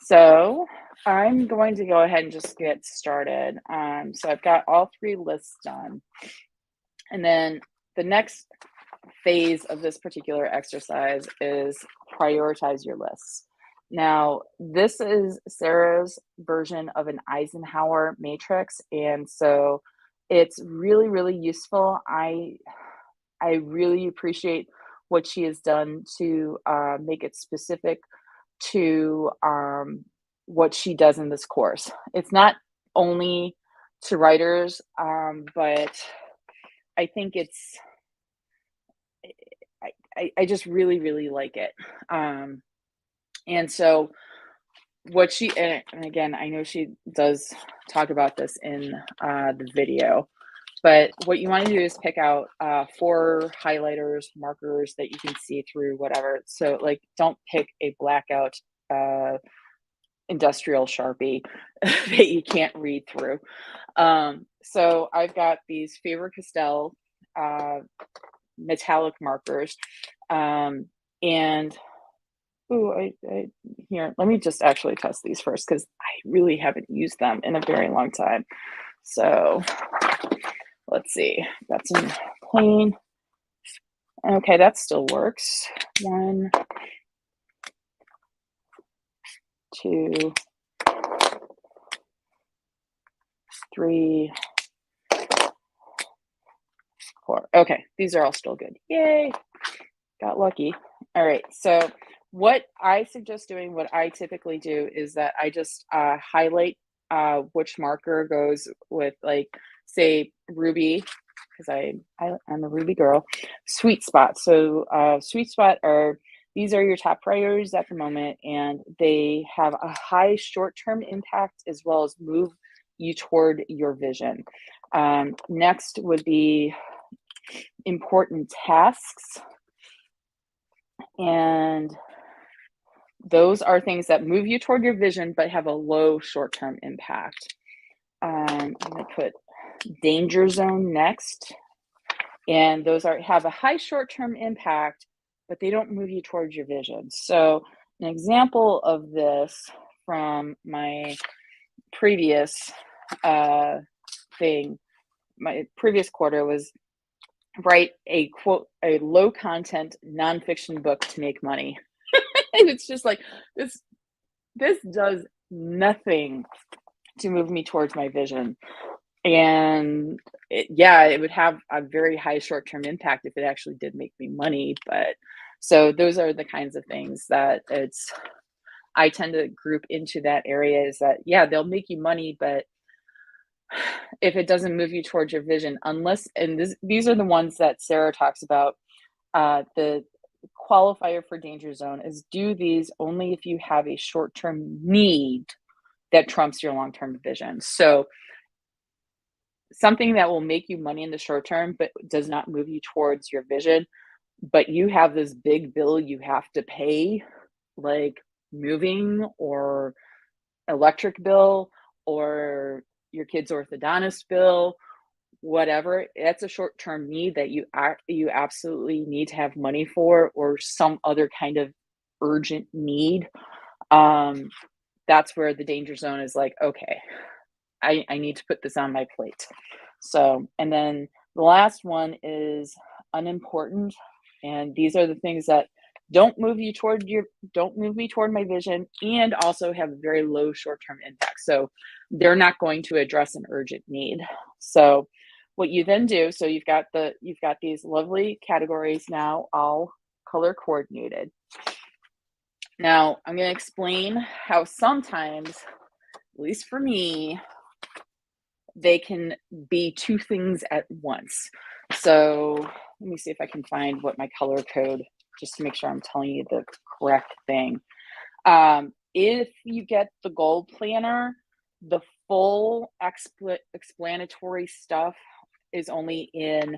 So I'm going to go ahead and just get started. So I've got all 3 lists done. And then the next phase of this particular exercise is prioritize your lists. Now, this is Sarah's version of an Eisenhower matrix, and so it's really, really useful. I really appreciate what she has done to make it specific to what she does in this course. It's not only to writers, but I think I just really, really like it. And so what she and again, I know she does talk about this in the video, but what you want to do is pick out 4 highlighters, markers that you can see through, whatever. So like, don't pick a blackout industrial Sharpie that you can't read through. So I've got these Faber-Castell metallic markers, and here, let me just actually test these first because I really haven't used them in a very long time. So let's see, that's in plain. Okay, that still works. 1, 2, 3, 4. Okay, these are all still good. Yay, got lucky. All right, so what I suggest doing, what I typically do is that I just highlight which marker goes with, like, say, ruby, because I'm a ruby girl. Sweet spot. So sweet spot these are your top priorities at the moment, and they have a high short-term impact as well as move you toward your vision. Next would be important tasks. And those are things that move you toward your vision but have a low short-term impact. I'm going to put danger zone next. And those have a high short-term impact, but they don't move you towards your vision. So an example of this from my previous my previous quarter was write a low content nonfiction book to make money. And it's just like, this does nothing to move me towards my vision. And it would have a very high short-term impact if it actually did make me money. But so those are the kinds of things that I tend to group into that area, is that, yeah, they'll make you money, but if it doesn't move you towards your vision, these are the ones that Sarah talks about, the qualifier for danger zone is do these only if you have a short-term need that trumps your long-term vision. So something that will make you money in the short term but does not move you towards your vision, but you have this big bill you have to pay, like moving or electric bill or your kid's orthodontist bill, whatever. That's a short-term need that you absolutely need to have money for, or some other kind of urgent need. That's where the danger zone is like, okay, I need to put this on my plate. So, and then the last one is unimportant. And these are the things that don't move me toward my vision, and also have very low short-term impact. So they're not going to address an urgent need. So what you then do, so you've got these lovely categories now, all color coordinated. Now I'm going to explain how sometimes, at least for me, they can be 2 things at once. So let me see if I can find what my color code, just to make sure I'm telling you the correct thing. If you get the gold planner, the full explanatory stuff is only in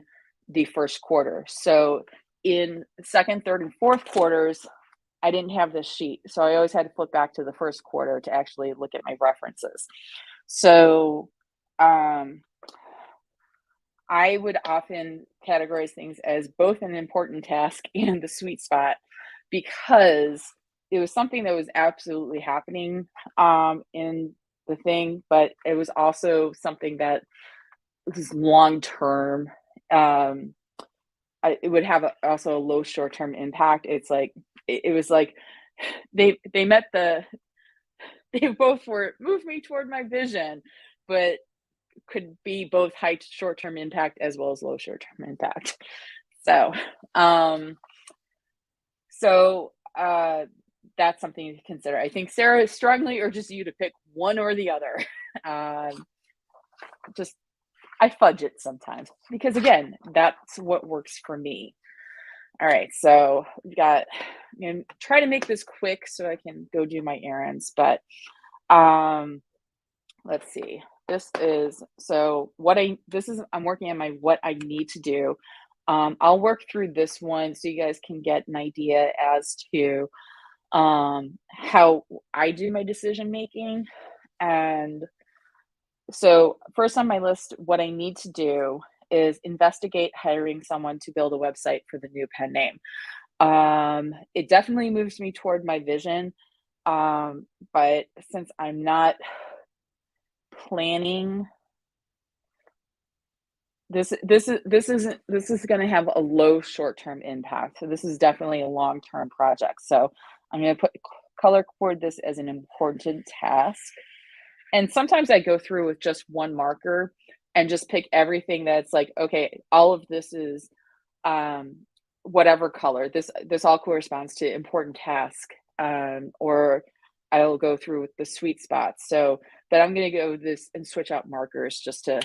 the first quarter. So in the second, third, and fourth quarters, I didn't have this sheet. So I always had to flip back to the first quarter to actually look at my references. So I would often categorize things as both an important task and the sweet spot, because it was something that was absolutely happening in the thing, but it was also something that was long term. It would have also a low short term impact. It's like it was like they both were move me toward my vision, but could be both high short-term impact as well as low short-term impact. So that's something to consider. I think Sarah strongly urges you to pick one or the other. I fudge it sometimes because, again, that's what works for me. All right, so we got, I'm gonna try to make this quick so I can go do my errands, but let's see. I'm working on my what I need to do. I'll work through this one so you guys can get an idea as to how I do my decision making. And so first on my list, what I need to do is investigate hiring someone to build a website for the new pen name. It definitely moves me toward my vision. But since I'm not planning, this is going to have a low short-term impact. So this is definitely a long-term project. So I'm going to color code this as an important task. And sometimes I go through with just one marker and just pick everything that's like, okay, all of this is whatever color. This all corresponds to important task, or I'll go through with the sweet spots. So, but I'm going to go this and switch out markers just to,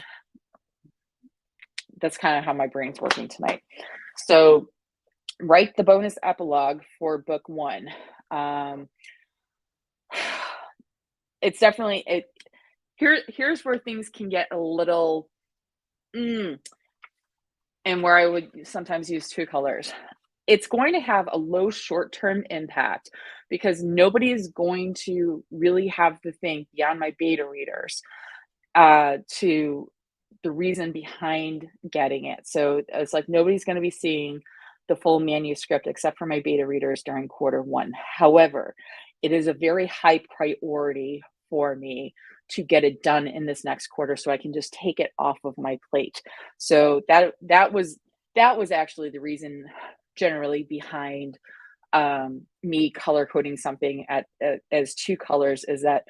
that's kind of how my brain's working tonight. So write the bonus epilogue for book 1. It's definitely, here's where things can get a little, and where I would sometimes use 2 colors. It's going to have a low short-term impact because nobody is going to really have to think beyond my beta readers to the reason behind getting it. So it's like nobody's going to be seeing the full manuscript except for my beta readers during Q1. However, it is a very high priority for me to get it done in this next quarter so I can just take it off of my plate. So that was actually the reason generally behind me color coding something as 2 colors, is that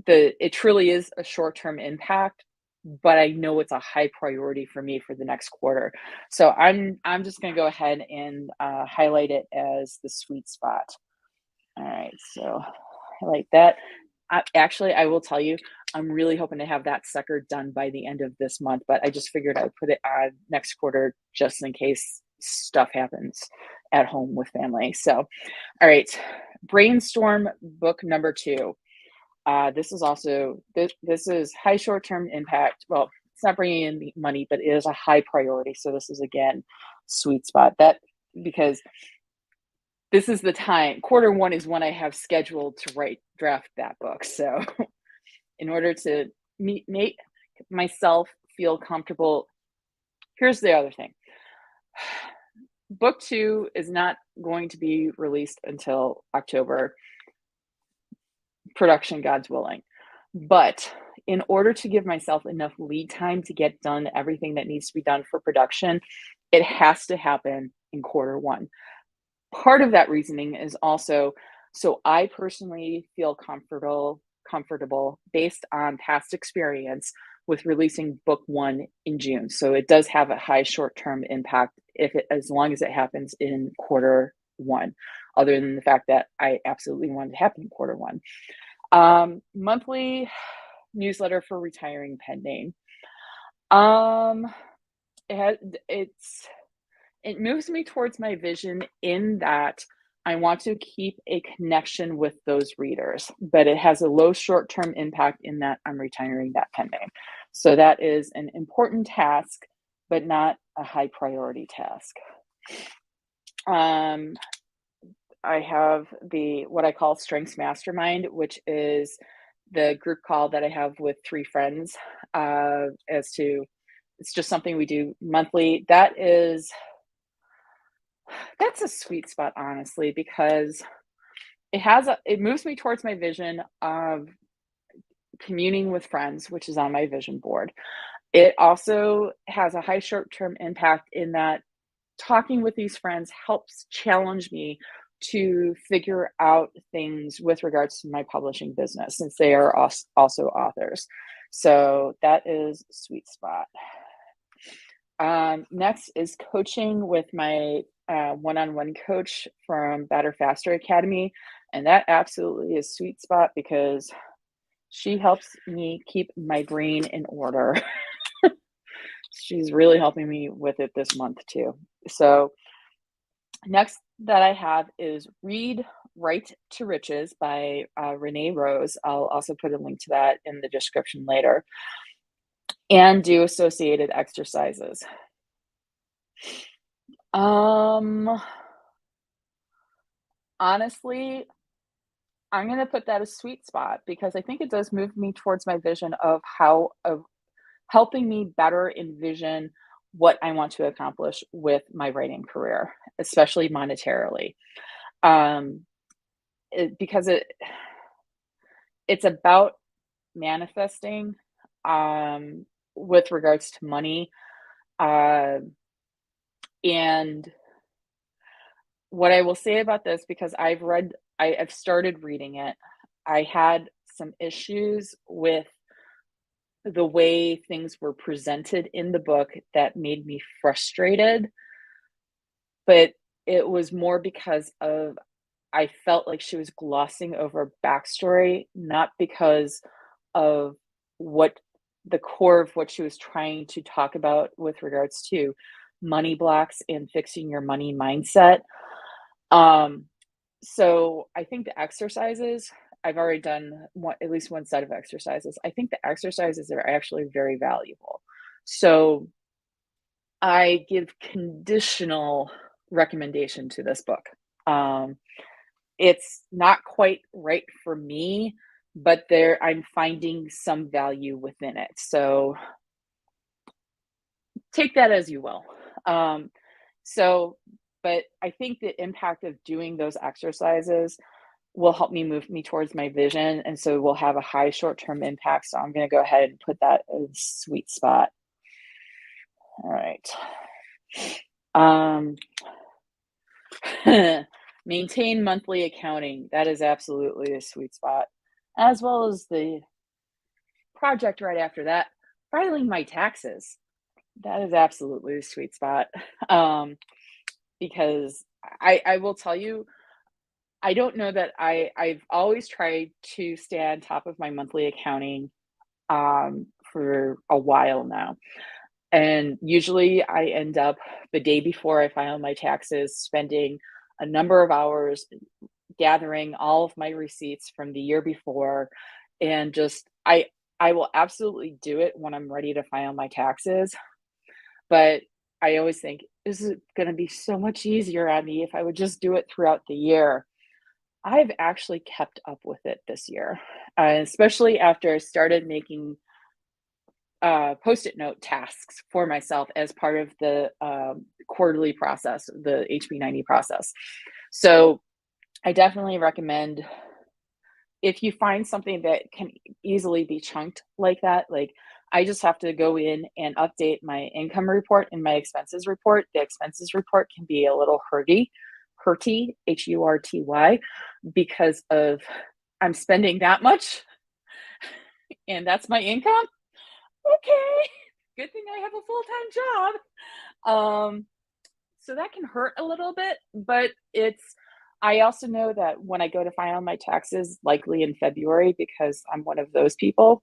it truly is a short-term impact, but I know it's a high priority for me for the next quarter. So I'm just going to go ahead and highlight it as the sweet spot. All right, so highlight that. I will tell you, I'm really hoping to have that sucker done by the end of this month, but I just figured I'd put it on next quarter just in case stuff happens at home with family. So, all right, brainstorm book number 2. This is also, this is high short-term impact. Well, it's not bringing in the money, but it is a high priority. So this is, again, sweet spot. Because this is the time, Q1 is when I have scheduled to draft that book. So in order to make myself feel comfortable, here's the other thing. Book 2 is not going to be released until October, production, God's willing. But in order to give myself enough lead time to get done everything that needs to be done for production, it has to happen in Q1. Part of that reasoning is also so I personally feel comfortable based on past experience with releasing book 1 in June. So it does have a high short-term impact as long as it happens in Q1, other than the fact that I absolutely want it to happen in Q1. Monthly newsletter for retiring pen name. It moves me towards my vision in that I want to keep a connection with those readers, but it has a low short-term impact in that I'm retiring that pen name. So that is an important task, but not a high priority task. I have what I call Strengths Mastermind, which is the group call that I have with 3 friends it's just something we do monthly. That's a sweet spot, honestly, because it moves me towards my vision of communing with friends, which is on my vision board. It also has a high short-term impact in that talking with these friends helps challenge me to figure out things with regards to my publishing business, since they are also authors. So that is sweet spot. Next is coaching with my one-on-one coach from Better Faster Academy. And that absolutely is sweet spot because she helps me keep my brain in order. She's really helping me with it this month too. So Next that I have is Read, Write to Riches by Renee Rose. I'll also put a link to that in the description later. And do associated exercises. Honestly, I'm going to put that as sweet spot because I think it does move me towards my vision of helping me better envision what I want to accomplish with my writing career, especially monetarily. Um, because it's about manifesting with regards to money. Uh, and what I will say about this, because I've started reading it, I had some issues with the way things were presented in the book that made me frustrated, but it was more because of I felt like she was glossing over backstory, not because of what the core of what she was trying to talk about with regards to money blocks and fixing your money mindset. Um, so I think the exercises, I've already done at least one set of exercises. I think the exercises are actually very valuable. So I give conditional recommendation to this book. Um, it's not quite right for me, but I'm finding some value within it. So take that as you will. Um, so, but I think the impact of doing those exercises will help me move me towards my vision. And so we'll have a high short-term impact. So I'm going to go ahead and put that in a sweet spot. All right. Maintain monthly accounting. That is absolutely a sweet spot, as well as the project right after that, filing my taxes. That is absolutely a sweet spot. Because I will tell you, I don't know that I've always tried to stay on top of my monthly accounting for a while now. And usually I end up the day before I file my taxes spending a number of hours gathering all of my receipts from the year before and just I will absolutely do it when I'm ready to file my taxes, but I always think this is going to be so much easier on me if I would just do it throughout the year. I've actually kept up with it this year, especially after I started making post-it note tasks for myself as part of the quarterly process, the HB90 process. So I definitely recommend if you find something that can easily be chunked like that, like I just have to go in and update my income report and my expenses report. The expenses report can be a little hurty, Hurty, because of I'm spending that much and that's my income. Okay, good thing I have a full-time job. So that can hurt a little bit, but I also know that when I go to file my taxes, likely in February, because I'm one of those people,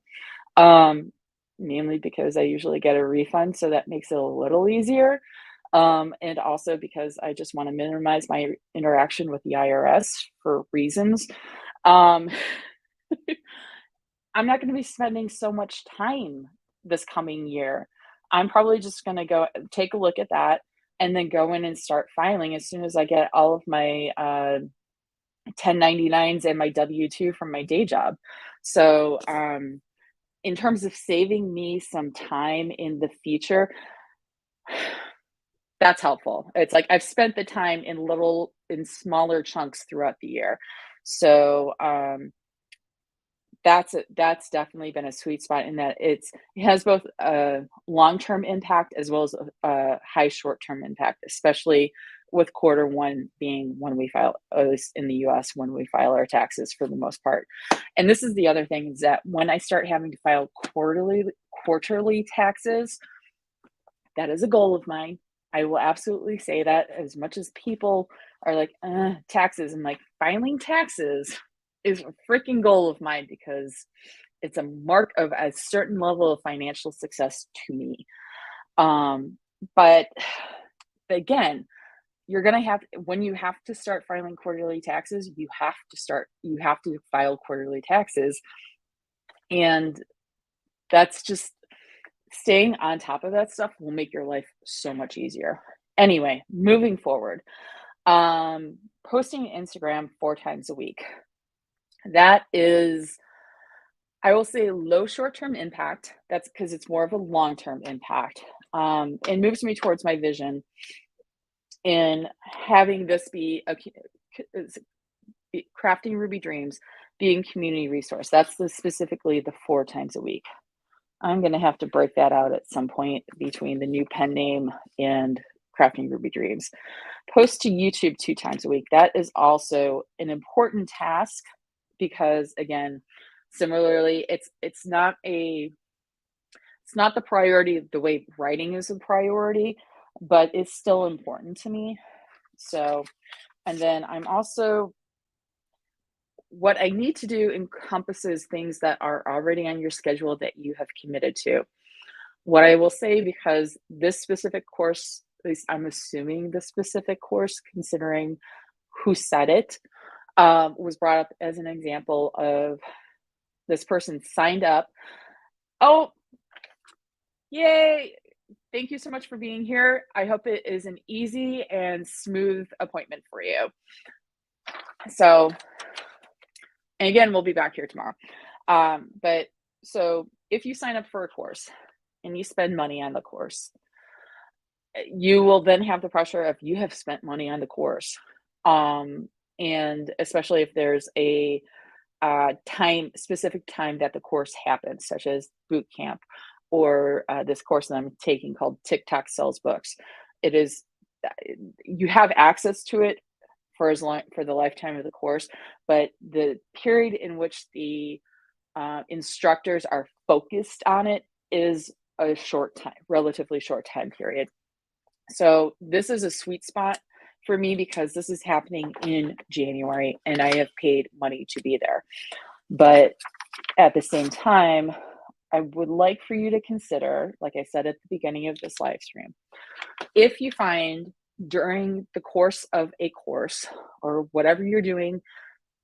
um, mainly because I usually get a refund, so that makes it a little easier. And also because I just want to minimize my interaction with the IRS for reasons. Um, I'm not going to be spending so much time this coming year. I'm probably just going to go take a look at that and then go in and start filing as soon as I get all of my 1099s and my W-2 from my day job. So, in terms of saving me some time in the future, that's helpful. It's like I've spent the time in smaller chunks throughout the year. So, that's definitely been a sweet spot in that it has both a long-term impact as well as a high short-term impact, especially with quarter one being when we file, at least in the US, when we file our taxes for the most part. And this is the other thing is that when I start having to file quarterly taxes, that is a goal of mine. I will absolutely say that as much as people are like, taxes, I'm like, filing taxes is a freaking goal of mine because it's a mark of a certain level of financial success to me. But again, you're gonna have, when you have to start filing quarterly taxes, you have to file quarterly taxes. And that's just, staying on top of that stuff will make your life so much easier. Anyway, moving forward, posting Instagram 4 times a week. That is, I will say, low short-term impact. That's because it's more of a long-term impact. It moves me towards my vision in having this be crafting Ruby Dreams being community resource. That's specifically the 4 times a week. I'm going to have to break that out at some point between the new pen name and crafting Ruby Dreams. Post to YouTube 2 times a week. That is also an important task because, again, similarly, it's not the priority the way writing is a priority, but it's still important to me. So, and then I'm also, what I need to do encompasses things that are already on your schedule that you have committed to. What I will say, because this specific course, at least I'm assuming the specific course, considering who said it, was brought up as an example of this person signed up. Oh, yay! Thank you so much for being here. I hope it is an easy and smooth appointment for you. So, and again, we'll be back here tomorrow. But so if you sign up for a course and you spend money on the course, you will then have the pressure of, you have spent money on the course. And especially if there's a specific time that the course happens, such as boot camp or this course that I'm taking called TikTok Sells Books. It is, you have access to it for the lifetime of the course, but the period in which the instructors are focused on it is a relatively short time period. So this is a sweet spot for me because this is happening in January and I have paid money to be there. But at the same time, I would like for you to consider, like I said at the beginning of this live stream, if you find during the course of a course or whatever you're doing,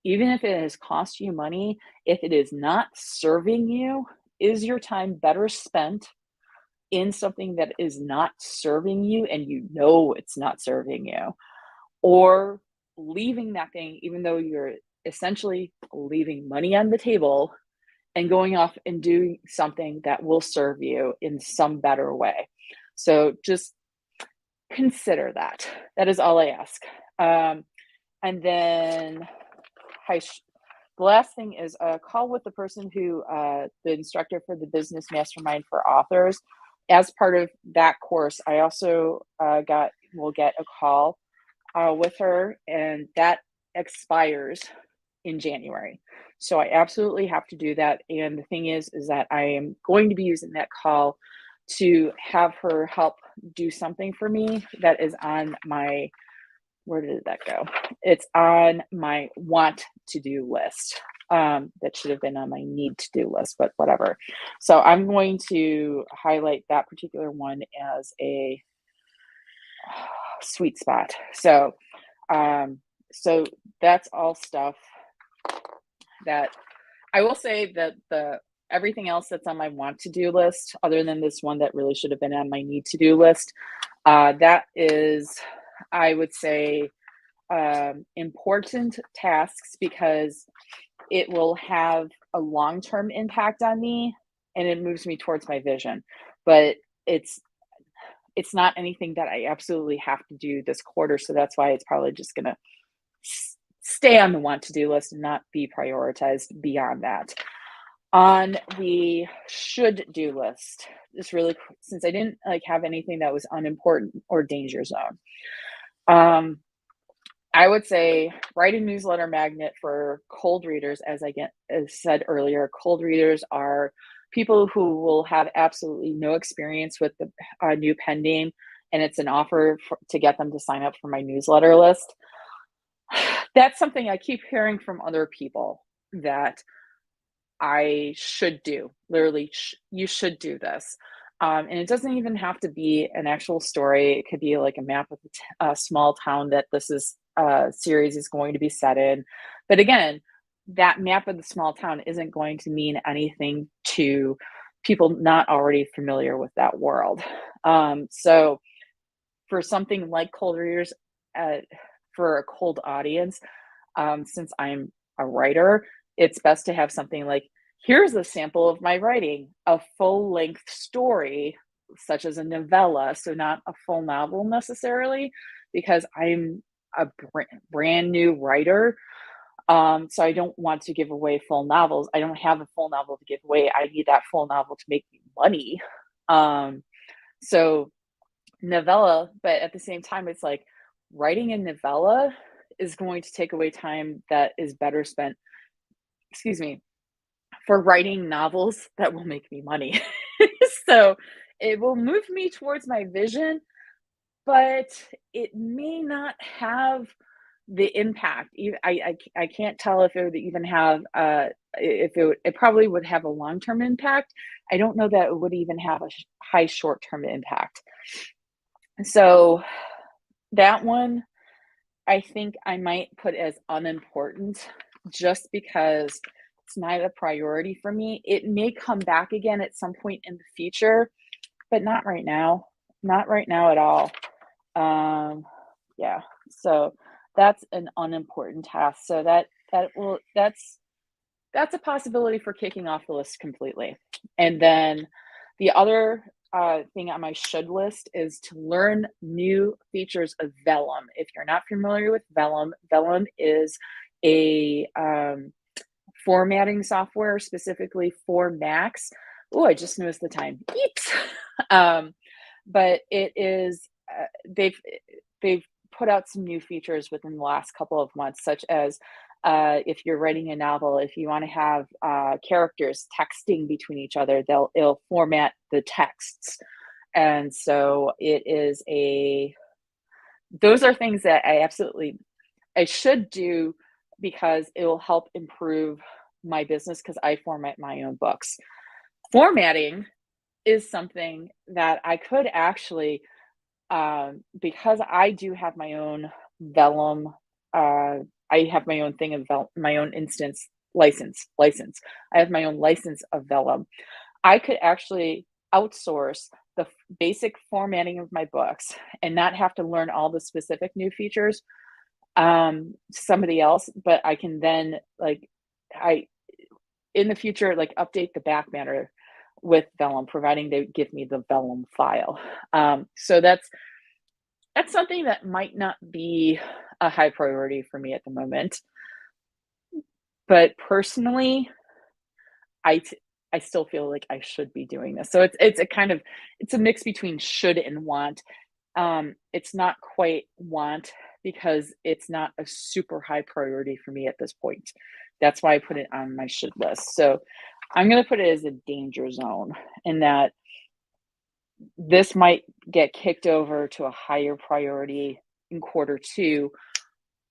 even if it has cost you money, if it is not serving you, is your time better spent in something that is not serving you and you know it's not serving you, or leaving that thing, even though you're essentially leaving money on the table, and going off and doing something that will serve you in some better way? So just consider that. That is all I ask. And then the last thing is a call with the person who, the instructor for the Business Mastermind for Authors. As part of that course, I also will get a call with her, and that expires in January. So I absolutely have to do that. And the thing is that I am going to be using that call to have her help do something for me that is on my, where did that go? It's on my want to do list. That should have been on my need to do list, but whatever. So I'm going to highlight that particular one as a sweet spot. So, so that's all stuff that I will say that everything else that's on my want to do list, other than this one that really should have been on my need to do list, that is, I would say, important tasks because it will have a long-term impact on me and it moves me towards my vision. But it's not anything that I absolutely have to do this quarter. So that's why it's probably just going to stay on the want to do list and not be prioritized beyond that. On the should do list, just really, since I didn't have anything that was unimportant or danger zone, I would say write a newsletter magnet for cold readers. As said earlier, cold readers are people who will have absolutely no experience with the new pen name, and it's an offer to get them to sign up for my newsletter list. That's something I keep hearing from other people that I should do. Literally, you should do this. And it doesn't even have to be an actual story. It could be like a map of a small town that this is series is going to be set in. But again, that map of the small town isn't going to mean anything to people not already familiar with that world. So for something like cold readers, for a cold audience, since I'm a writer, it's best to have something like, here's a sample of my writing, a full length story, such as a novella. So, not a full novel necessarily, because I'm a brand new writer. So, I don't want to give away full novels. I don't have a full novel to give away. I need that full novel to make me money. So, novella, but at the same time, it's like writing a novella is going to take away time that is better spent, excuse me, for writing novels that will make me money. So it will move me towards my vision, but it may not have the impact. I can't tell if it would even have, if it probably would have a long-term impact. I don't know that it would even have a high short-term impact. So that one, I think I might put as unimportant, just because it's not a priority for me. It may come back again at some point in the future, but not right now. Not right now at all. Yeah. So that's an unimportant task. So that's a possibility for kicking off the list completely. And then the other thing on my should list is to learn new features of Vellum. If you're not familiar with Vellum, Vellum is a formatting software specifically for Macs. Oh, I just noticed the time. Eeps. But it is they've put out some new features within the last couple of months, such as if you're writing a novel, if you want to have characters texting between each other, it'll format the texts. And so those are things that I should do, because it will help improve my business, because I format my own books. Formatting is something that I could actually, because I do have my own Vellum, I have my own thing of my own instance license. I have my own license of Vellum. I could actually outsource the basic formatting of my books and not have to learn all the specific new features somebody else, but I can then in the future, update the back matter with Vellum, providing they give me the Vellum file. So that's something that might not be a high priority for me at the moment. But personally, I still feel like I should be doing this. So it's a mix between should and want. It's not quite want, because it's not a super high priority for me at this point. That's why I put it on my should list. So I'm going to put it as a danger zone, in that this might get kicked over to a higher priority in Q2,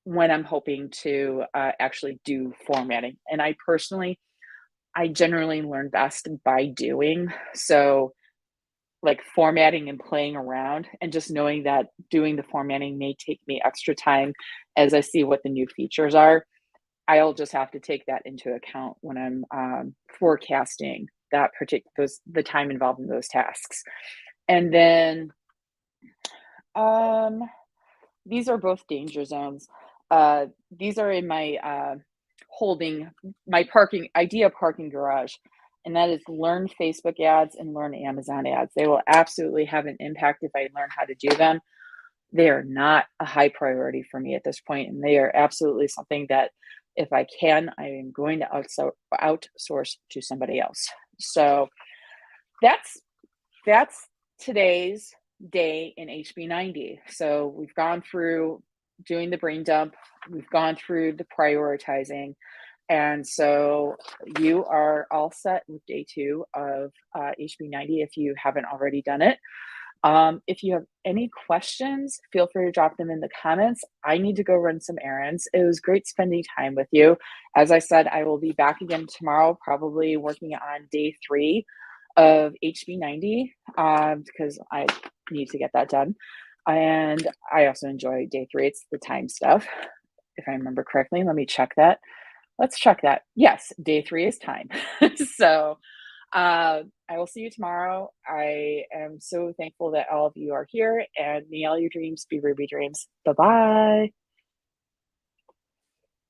when I'm hoping to actually do formatting. And I generally learn best by doing. So, like, formatting and playing around, and just knowing that doing the formatting may take me extra time as I see what the new features are. I'll just have to take that into account when I'm forecasting the time involved in those tasks. And then these are both danger zones. These are in my holding my parking garage, and that is learn Facebook ads and learn Amazon ads. They will absolutely have an impact if I learn how to do them. They are not a high priority for me at this point, and they are absolutely something that, if I can, I am going to outsource to somebody else. So that's today's day in HB90. So we've gone through doing the brain dump, we've gone through the prioritizing, and so you are all set with day 2 of HB90 if you haven't already done it. If you have any questions, feel free to drop them in the comments. I need to go run some errands. It was great spending time with you. As I said, I will be back again tomorrow, probably working on day 3 of HB90 because I need to get that done. And I also enjoy day 3. It's the time stuff, if I remember correctly. Let me check that. Let's check that. Yes, day 3 is time. So I will see you tomorrow. I am so thankful that all of you are here, and may all your dreams be ruby dreams. Bye bye.